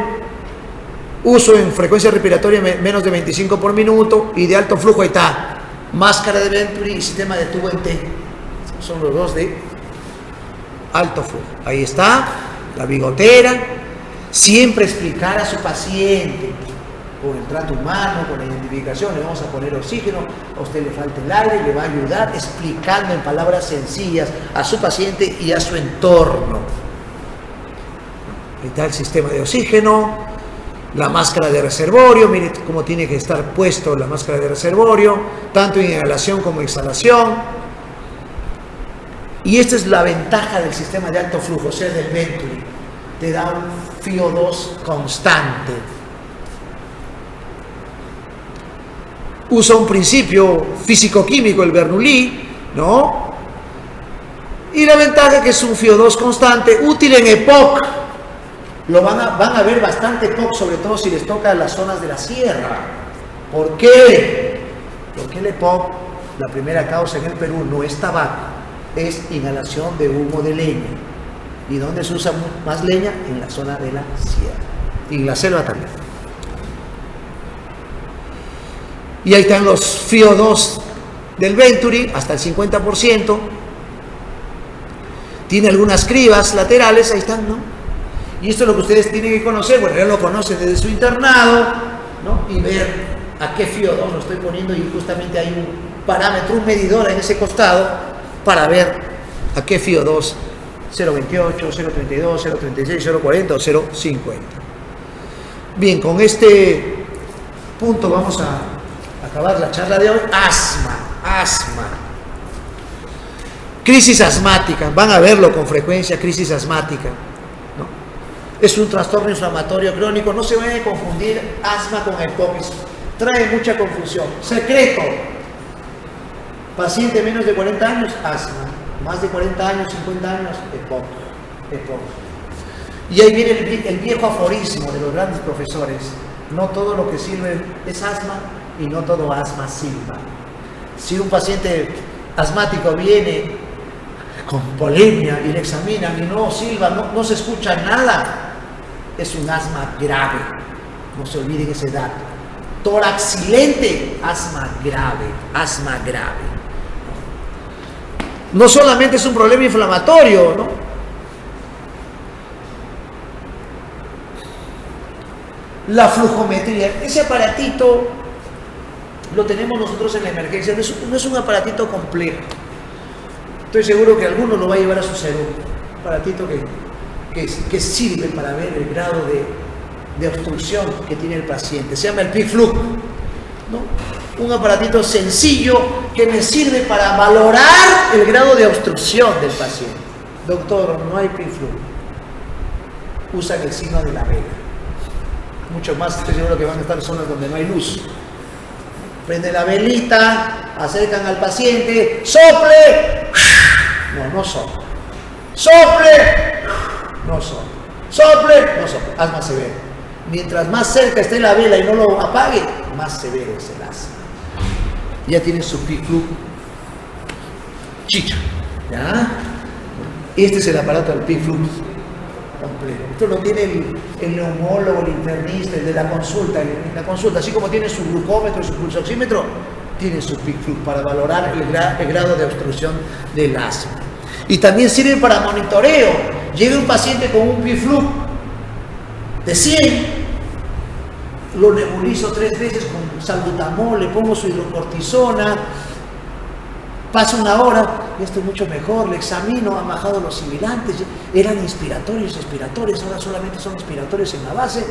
Uso en frecuencia respiratoria menos de 25 por minuto. Y de alto flujo, ahí está. Máscara de Venturi y sistema de tubo en T. Son los dos de alto flujo. Ahí está la bigotera. Siempre explicar a su paciente, con el trato humano, con la identificación, le vamos a poner oxígeno, a usted le falta el aire, le va a ayudar explicando en palabras sencillas a su paciente y a su entorno. Ahí está el sistema de oxígeno, la máscara de reservorio, mire cómo tiene que estar puesto la máscara de reservorio, tanto en inhalación como exhalación. Y esta es la ventaja del sistema de alto flujo, o sea, del Venturi. Te da un FiO2 constante. Usa un principio físico-químico, el Bernoulli, ¿no? Y la ventaja es que es un FiO2 constante, útil en EPOC. Lo van a ver bastante EPOC, sobre todo si les toca las zonas de la sierra. ¿Por qué? Porque el EPOC, la primera causa en el Perú no es tabaco, es inhalación de humo de leña. ¿Y dónde se usa más leña? En la zona de la sierra. Y en la selva también. Y ahí están los FiO2 del Venturi, hasta el 50%. Tiene algunas cribas laterales, ahí están, ¿no? Y esto es lo que ustedes tienen que conocer, bueno, ya lo conocen desde su internado, ¿no? Y ver a qué FiO2 lo estoy poniendo, y justamente hay un parámetro, un medidor en ese costado para ver a qué FiO2, 0.28, 0.32, 0.36, 0.40 o 0.50. Bien, con este punto vamos a acabar la charla de hoy. Asma. Crisis asmática, van a verlo con frecuencia, crisis asmática, ¿no? Es un trastorno inflamatorio crónico, no se vayan a confundir asma con EPOC, trae mucha confusión. Secreto: paciente menos de 40 años, asma, más de 40 años, 50 años, EPOC. Y ahí viene el viejo aforismo de los grandes profesores: no todo lo que sirve es asma y no todo asma silba. Si un paciente asmático viene con polemia y le examinan y no silba, no se escucha nada, es un asma grave. No se olviden ese dato. Tórax silente, asma grave. No solamente es un problema inflamatorio, ¿no? La flujometría, ese aparatito lo tenemos nosotros en la emergencia, no es un aparatito complejo. Estoy seguro que alguno lo va a llevar a su cerebro. Un aparatito que sirve para ver el grado de obstrucción que tiene el paciente. Se llama el PIFLUC, ¿no? Un aparatito sencillo que me sirve para valorar el grado de obstrucción del paciente. Doctor, no hay PIFLUC. Usan el signo de la vela. Mucho más, estoy seguro que van a estar en zonas donde no hay luz. Prende la velita, acercan al paciente, ¡sople! No sopla. ¡Sople! No sopla. ¡Sople! No sopla. Asma severa. Mientras más cerca esté la vela y no lo apague, más severo es el asma. Ya tiene su PIFLUC chicha. ¿Ya? Este es el aparato del PIFLUC completo. Esto lo tiene el neumólogo, el internista, el de la consulta. En la consulta, así como tiene su glucómetro y su pulsoxímetro, tiene su PICFLUX para valorar el grado de obstrucción del asma. Y también sirve para monitoreo. Llega un paciente con un PICFLUX de 100, lo nebulizo 3 veces con salbutamol, le pongo su hidrocortisona, pasa 1 hora, ya estoy mucho mejor, le examino, han bajado los sibilantes, eran inspiratorios, expiratorios, ahora solamente son expiratorios en la base,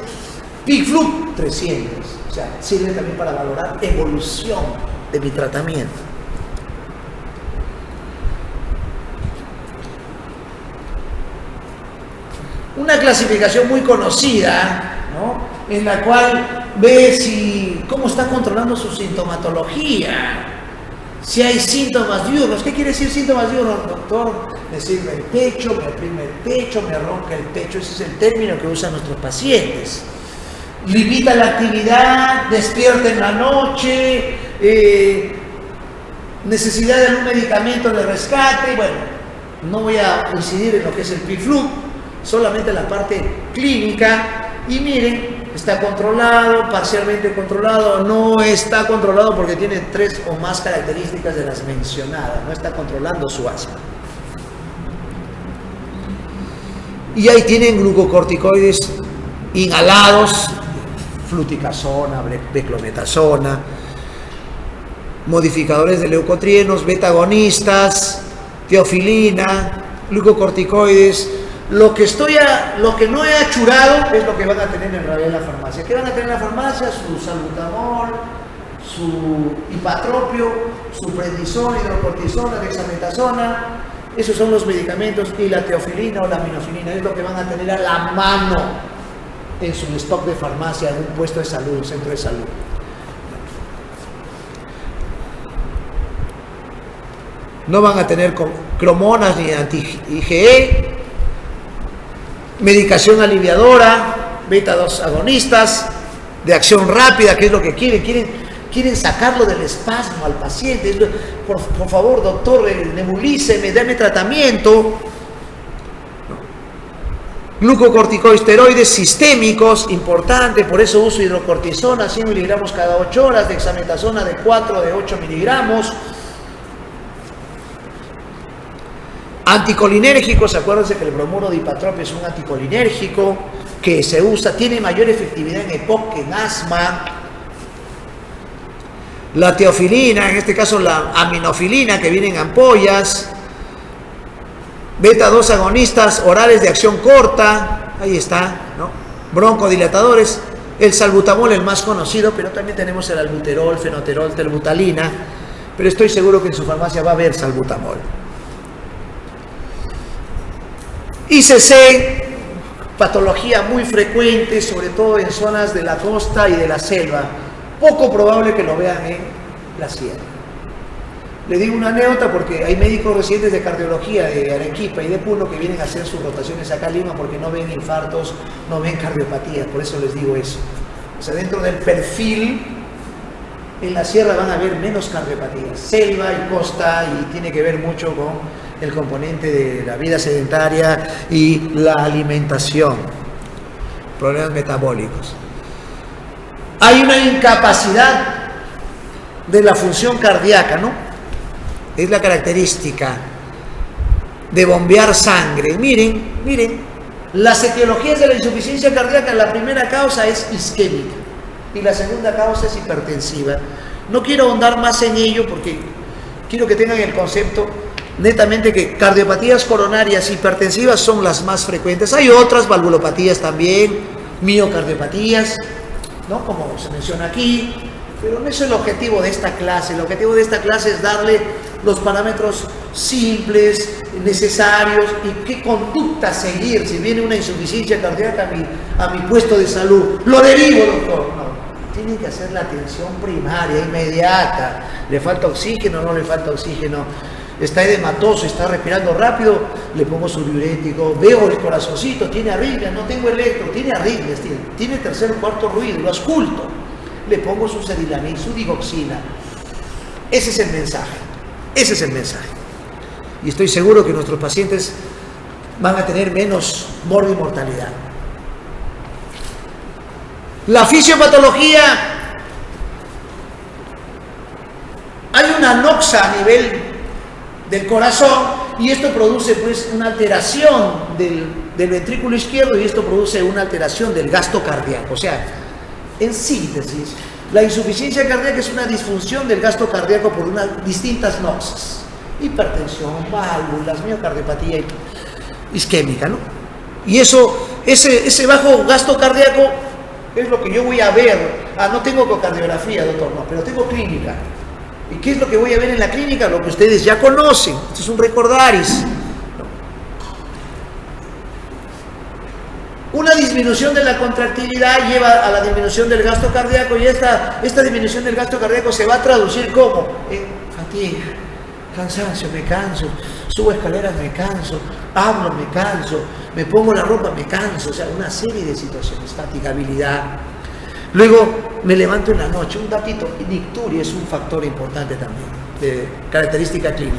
PICFLUX 300, o sea, sirve también para valorar evolución de mi tratamiento. Una clasificación muy conocida, ¿no?, en la cual ve cómo está controlando su sintomatología, si hay síntomas diurnos. ¿Qué quiere decir síntomas diurnos, doctor? Me sirve el pecho, me oprime el pecho, me ronca el pecho. Ese es el término que usan nuestros pacientes. Limita la actividad, despierta en la noche, necesidad de algún medicamento de rescate. Bueno, no voy a incidir en lo que es el PICFLUX, solamente la parte clínica. Y miren, está controlado, parcialmente controlado, no está controlado porque tiene 3 o más características de las mencionadas, no está controlando su asma. Y ahí tienen glucocorticoides inhalados, fluticasona, beclometasona, modificadores de leucotrienos, beta-agonistas, teofilina, glucocorticoides. Lo que no he achurado es lo que van a tener en realidad en la farmacia. ¿Qué van a tener en la farmacia? Su salbutamol, su hipatropio, su prednisona, hidrocortisona, dexametasona. Esos son los medicamentos, y la teofilina o la aminofilina es lo que van a tener a la mano en su stock de farmacia, en un puesto de salud, un centro de salud. No van a tener cromonas ni anti-IgE, medicación aliviadora, beta-2 agonistas, de acción rápida, que es lo que quieren sacarlo del espasmo al paciente. Por favor, doctor, nebulíceme, dame tratamiento. Glucocorticosteroides sistémicos, importante, por eso uso hidrocortisona, 100 miligramos cada 8 horas, dexametasona de 4, de 8 miligramos. Anticolinérgicos, acuérdense que el bromuro de hipatropio es un anticolinérgico que se usa, tiene mayor efectividad en EPOC que en asma. La teofilina, en este caso la aminofilina, que viene en ampollas. Beta-2 agonistas orales de acción corta, ahí está, ¿no? Broncodilatadores, el salbutamol, el más conocido, pero también tenemos el albuterol, fenoterol, telbutalina, pero estoy seguro que en su farmacia va a haber salbutamol. ICC, patología muy frecuente, sobre todo en zonas de la costa y de la selva. Poco probable que lo vean en la sierra. Le digo una anécdota porque hay médicos residentes de cardiología de Arequipa y de Puno que vienen a hacer sus rotaciones acá a Lima porque no ven infartos, no ven cardiopatías, por eso les digo eso. O sea, dentro del perfil, en la sierra van a haber menos cardiopatías. Selva y costa, y tiene que ver mucho con el componente de la vida sedentaria y la alimentación, problemas metabólicos. Hay una incapacidad de la función cardíaca, ¿no? Es la característica de bombear sangre. Miren, las etiologías de la insuficiencia cardíaca, la primera causa es isquémica y la segunda causa es hipertensiva. No quiero ahondar más en ello porque quiero que tengan el concepto netamente que cardiopatías coronarias hipertensivas son las más frecuentes. Hay otras, valvulopatías también, miocardiopatías, ¿no?, como se menciona aquí, pero no es el objetivo de esta clase. El objetivo de esta clase es darle los parámetros simples, necesarios, y qué conducta seguir si viene una insuficiencia cardíaca a mi puesto de salud. Lo derivo, doctor. No, tiene que hacer la atención primaria, inmediata. ¿Le falta oxígeno o no le falta oxígeno? Está edematoso, está respirando rápido, le pongo su diurético, veo el corazoncito, tiene arritmias, no tengo electro, tiene arritmias, tiene tercer o cuarto ruido, lo ausculto, le pongo su sedilamid, su digoxina. Ese es el mensaje. Y estoy seguro que nuestros pacientes van a tener menos mortalidad. La fisiopatología, hay una anoxa a nivel del corazón y esto produce pues una alteración del ventrículo izquierdo y esto produce una alteración del gasto cardíaco. O sea, en síntesis, la insuficiencia cardíaca es una disfunción del gasto cardíaco por unas distintas noxas: hipertensión, válvulas, miocardiopatía isquémica, ¿no? Y ese bajo gasto cardíaco es lo que yo voy a ver. No tengo ecocardiografía, doctor, no, pero tengo clínica. ¿Y qué es lo que voy a ver en la clínica? Lo que ustedes ya conocen. Esto es un recordaris. Una disminución de la contractilidad lleva a la disminución del gasto cardíaco y esta disminución del gasto cardíaco se va a traducir como en fatiga, cansancio, me canso, subo escaleras, me canso, hablo, me canso, me pongo la ropa, me canso. O sea, una serie de situaciones, fatigabilidad. Luego me levanto en la noche. Un datito, nicturia es un factor importante también, de característica clínica.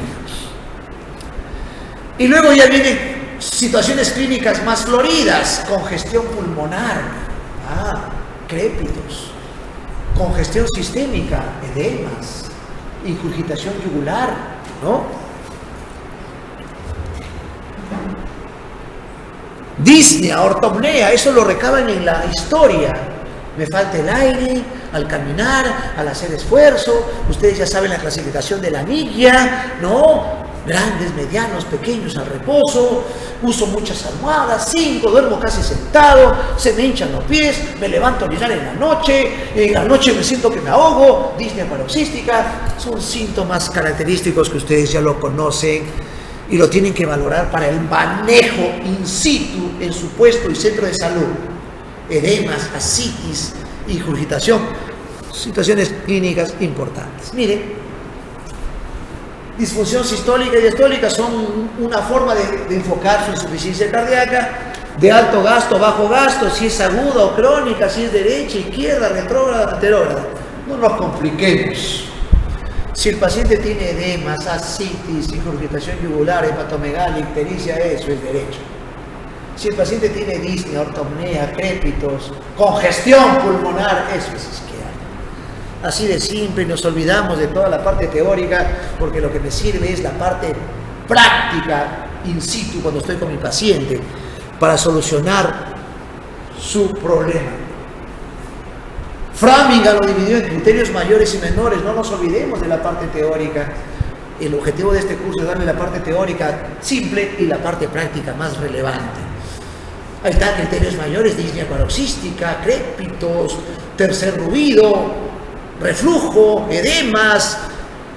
Y luego ya vienen situaciones clínicas más floridas: congestión pulmonar, crépitos, congestión sistémica, edemas, ingurgitación yugular, ¿no? Disnea, ortopnea, eso lo recaban en la historia. Me falta el aire al caminar, al hacer esfuerzo. Ustedes ya saben la clasificación de la anilla, ¿no? Grandes, medianos, pequeños al reposo. Uso muchas almohadas, 5, duermo casi sentado, se me hinchan los pies, me levanto a orinar en la noche, en la noche me siento que me ahogo, disnea paroxística. Son síntomas característicos que ustedes ya lo conocen y lo tienen que valorar para el manejo in situ en su puesto y centro de salud. Edemas, ascitis, ingurgitación, situaciones clínicas importantes. Mire, disfunción sistólica y diastólica son una forma de enfocar su insuficiencia cardíaca, de alto gasto, bajo gasto, si es aguda o crónica, si es derecha, izquierda, retrógrada, anterógrada. No nos compliquemos. Si el paciente tiene edemas, ascitis, ingurgitación yugular, hepatomegalia, ictericia, eso es derecho. Si el paciente tiene disnea, ortopnea, crépitos, congestión pulmonar, eso es izquierda. Así de simple, nos olvidamos de toda la parte teórica, porque lo que me sirve es la parte práctica, in situ, cuando estoy con mi paciente, para solucionar su problema. Framingham lo dividió en criterios mayores y menores. No nos olvidemos de la parte teórica. El objetivo de este curso es darle la parte teórica simple y la parte práctica más relevante. Ahí están criterios mayores: disnea paroxística, crépitos, tercer ruido, reflujo, edemas,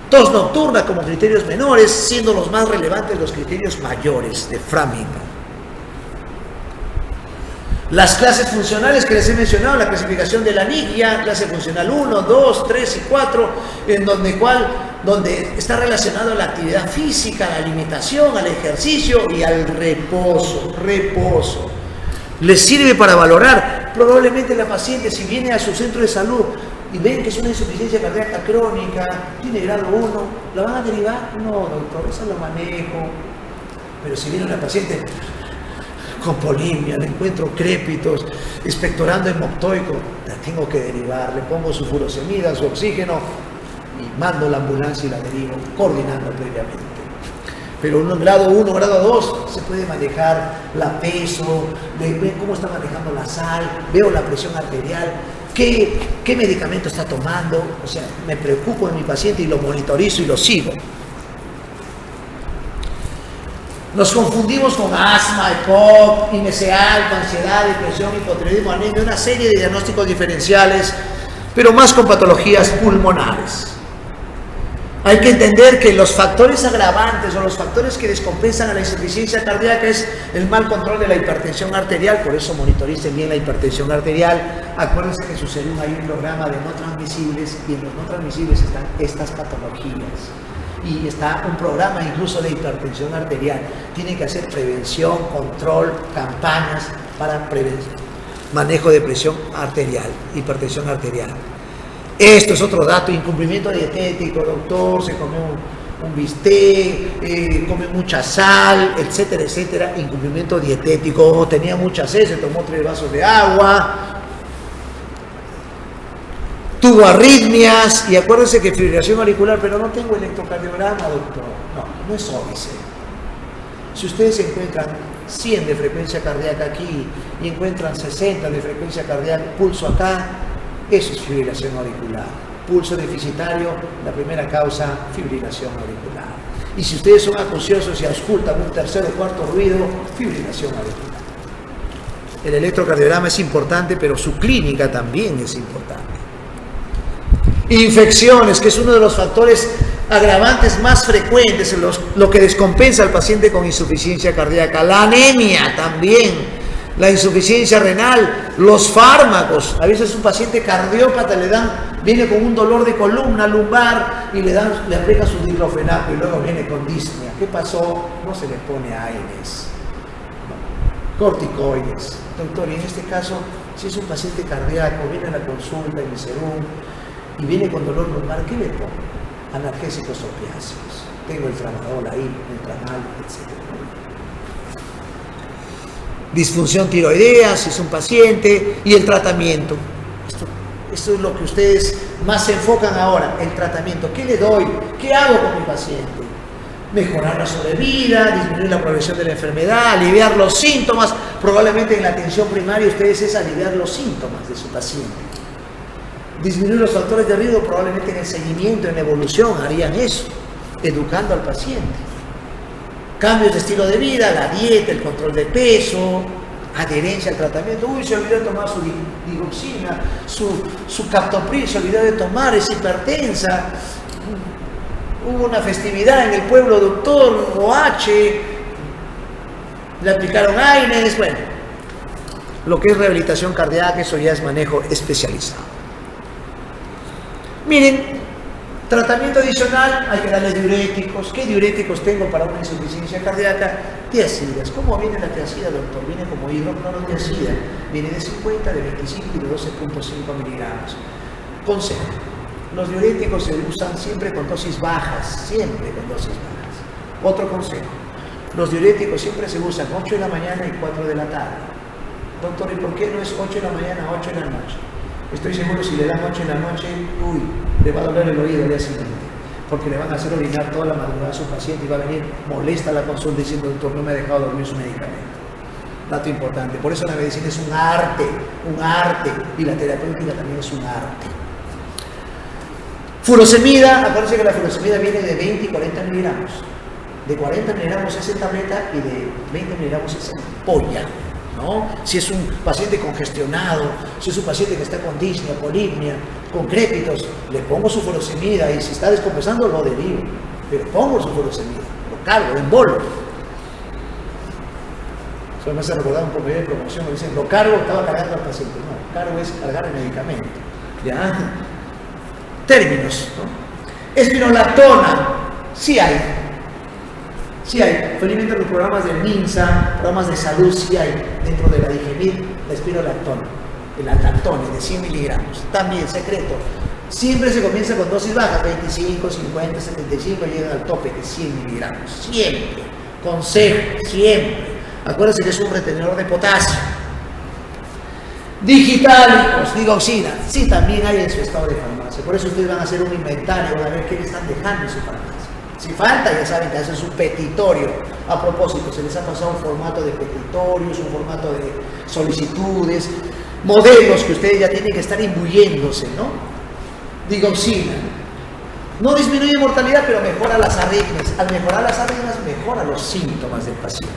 tos nocturna como criterios menores, siendo los más relevantes los criterios mayores de Framingham. Las clases funcionales que les he mencionado, la clasificación de la NIGIA, clase funcional 1, 2, 3 y 4, en donde está relacionado a la actividad física, a la alimentación, al ejercicio y al reposo. Les sirve para valorar. Probablemente la paciente, si viene a su centro de salud y ven que es una insuficiencia cardíaca crónica, tiene grado 1, ¿la van a derivar? No, doctor, eso lo manejo. Pero si viene una paciente con polimia, le encuentro crépitos, expectorando hemoptoico, la tengo que derivar, le pongo su furosemida, su oxígeno y mando la ambulancia y la derivo, coordinando previamente. Pero en grado 1, grado 2, se puede manejar la peso, ver cómo está manejando la sal, veo la presión arterial, qué medicamento está tomando. O sea, me preocupo de mi paciente y lo monitorizo y lo sigo. Nos confundimos con asma, EPOC, IMSA, ansiedad, depresión, hipotiroidismo, anemia, una serie de diagnósticos diferenciales, pero más con patologías pulmonares. Hay que entender que los factores agravantes o los factores que descompensan a la insuficiencia cardíaca es el mal control de la hipertensión arterial. Por eso monitoricen bien la hipertensión arterial. Acuérdense que en su serum hay un programa de no transmisibles y en los no transmisibles están estas patologías. Y está un programa incluso de hipertensión arterial. Tienen que hacer prevención, control, campañas para manejo de presión arterial, hipertensión arterial. Esto es otro dato: incumplimiento dietético, doctor, se come un bistec, come mucha sal, etcétera, etcétera. Incumplimiento dietético, tenía mucha sed, se tomó 3 vasos de agua. tuvo arritmias, y acuérdense que fibrilación auricular, pero no tengo electrocardiograma, doctor. No, no es óbice. Si ustedes encuentran 100 de frecuencia cardíaca aquí y encuentran 60 de frecuencia cardíaca, pulso acá, eso es fibrilación auricular. Pulso deficitario, la primera causa, fibrilación auricular. Y si ustedes son acuciosos y auscultan un tercer o cuarto ruido, fibrilación auricular. El electrocardiograma es importante, pero su clínica también es importante. Infecciones, que es uno de los factores agravantes más frecuentes, lo que descompensa al paciente con insuficiencia cardíaca. La anemia también, la insuficiencia renal, los fármacos. A veces un paciente cardiópata viene con un dolor de columna lumbar y le aplica su diclofenaco y luego viene con disnea. ¿Qué pasó? No se le pone AINES, corticoides. Doctor, y en este caso, si es un paciente cardíaco, viene a la consulta en Miserum y viene con dolor lumbar, ¿qué le pongo? Analgésicos opiáceos. Tengo el tramadol ahí, el tramal, etc. Disfunción tiroidea, si es un paciente, y el tratamiento. Esto es lo que ustedes más se enfocan ahora, el tratamiento. ¿Qué le doy? ¿Qué hago con mi paciente? Mejorar la sobrevida, disminuir la progresión de la enfermedad, aliviar los síntomas. Probablemente en la atención primaria ustedes es aliviar los síntomas de su paciente. Disminuir los factores de riesgo, probablemente en el seguimiento, en la evolución, harían eso, educando al paciente. Cambios de estilo de vida, la dieta, el control de peso, adherencia al tratamiento. Uy, se olvidó de tomar su digoxina, su captopril, se olvidó de tomar, es hipertensa. Hubo una festividad en el pueblo, doctor, OH, le aplicaron AINES. Bueno, lo que es rehabilitación cardíaca, eso ya es manejo especializado. Miren, tratamiento adicional, hay que darle diuréticos. ¿Qué diuréticos tengo para una insuficiencia cardíaca? Tiazidas. ¿Cómo viene la tiazida, doctor? Viene como hidroclorotiazida. Viene de 50, de 25 y de 12.5 miligramos. Consejo: los diuréticos se usan siempre con dosis bajas, siempre con dosis bajas. Otro consejo: los diuréticos siempre se usan 8 de la mañana y 4 de la tarde. Doctor, ¿y por qué no es 8 de la mañana, 8 de la noche? Estoy seguro si le dan 8 en la noche, le va a doler el oído al día siguiente, porque le van a hacer orinar toda la madrugada a su paciente y va a venir molesta a la consulta diciendo: doctor, no me ha dejado dormir su medicamento. Dato importante. Por eso la medicina es un arte, y la terapéutica también es un arte. Furosemida, acuérdense que la furosemida viene de 20 y 40 miligramos. De 40 miligramos es en tableta y de 20 miligramos es en ampolla, ¿no? Si es un paciente congestionado, si es un paciente que está con disnea, polipnia, con crépitos, le pongo su furosemida, y si está descompensando lo derivo, pero pongo su furosemida, lo cargo en bolo. Eso me hace recordar un poco de promoción, me dicen: lo cargo, estaba cargando al paciente. No, cargo es cargar el medicamento. ¿Ya? Términos, ¿no? Espironolactona, sí hay. Felizmente los programas del MINSA, programas de salud, sí hay dentro de la DIGEMID, la espironolactona, el Altactone de 100 miligramos. También, secreto, siempre se comienza con dosis bajas, 25, 50, 75, llegan al tope que es 100 miligramos. Siempre. Consejo, siempre. Acuérdense que es un retenedor de potasio. Digitálicos, digoxina, sí, también hay en su estado de farmacia. Por eso ustedes van a hacer un inventario, van a ver qué le están dejando en su farmacia. Si falta, ya saben que hacen su petitorio. A propósito, se les ha pasado un formato de petitorios, un formato de solicitudes, modelos que ustedes ya tienen que estar imbuyéndose, ¿no? Digoxina. No disminuye mortalidad, pero mejora las arritmias. Al mejorar las arritmias, mejora los síntomas del paciente.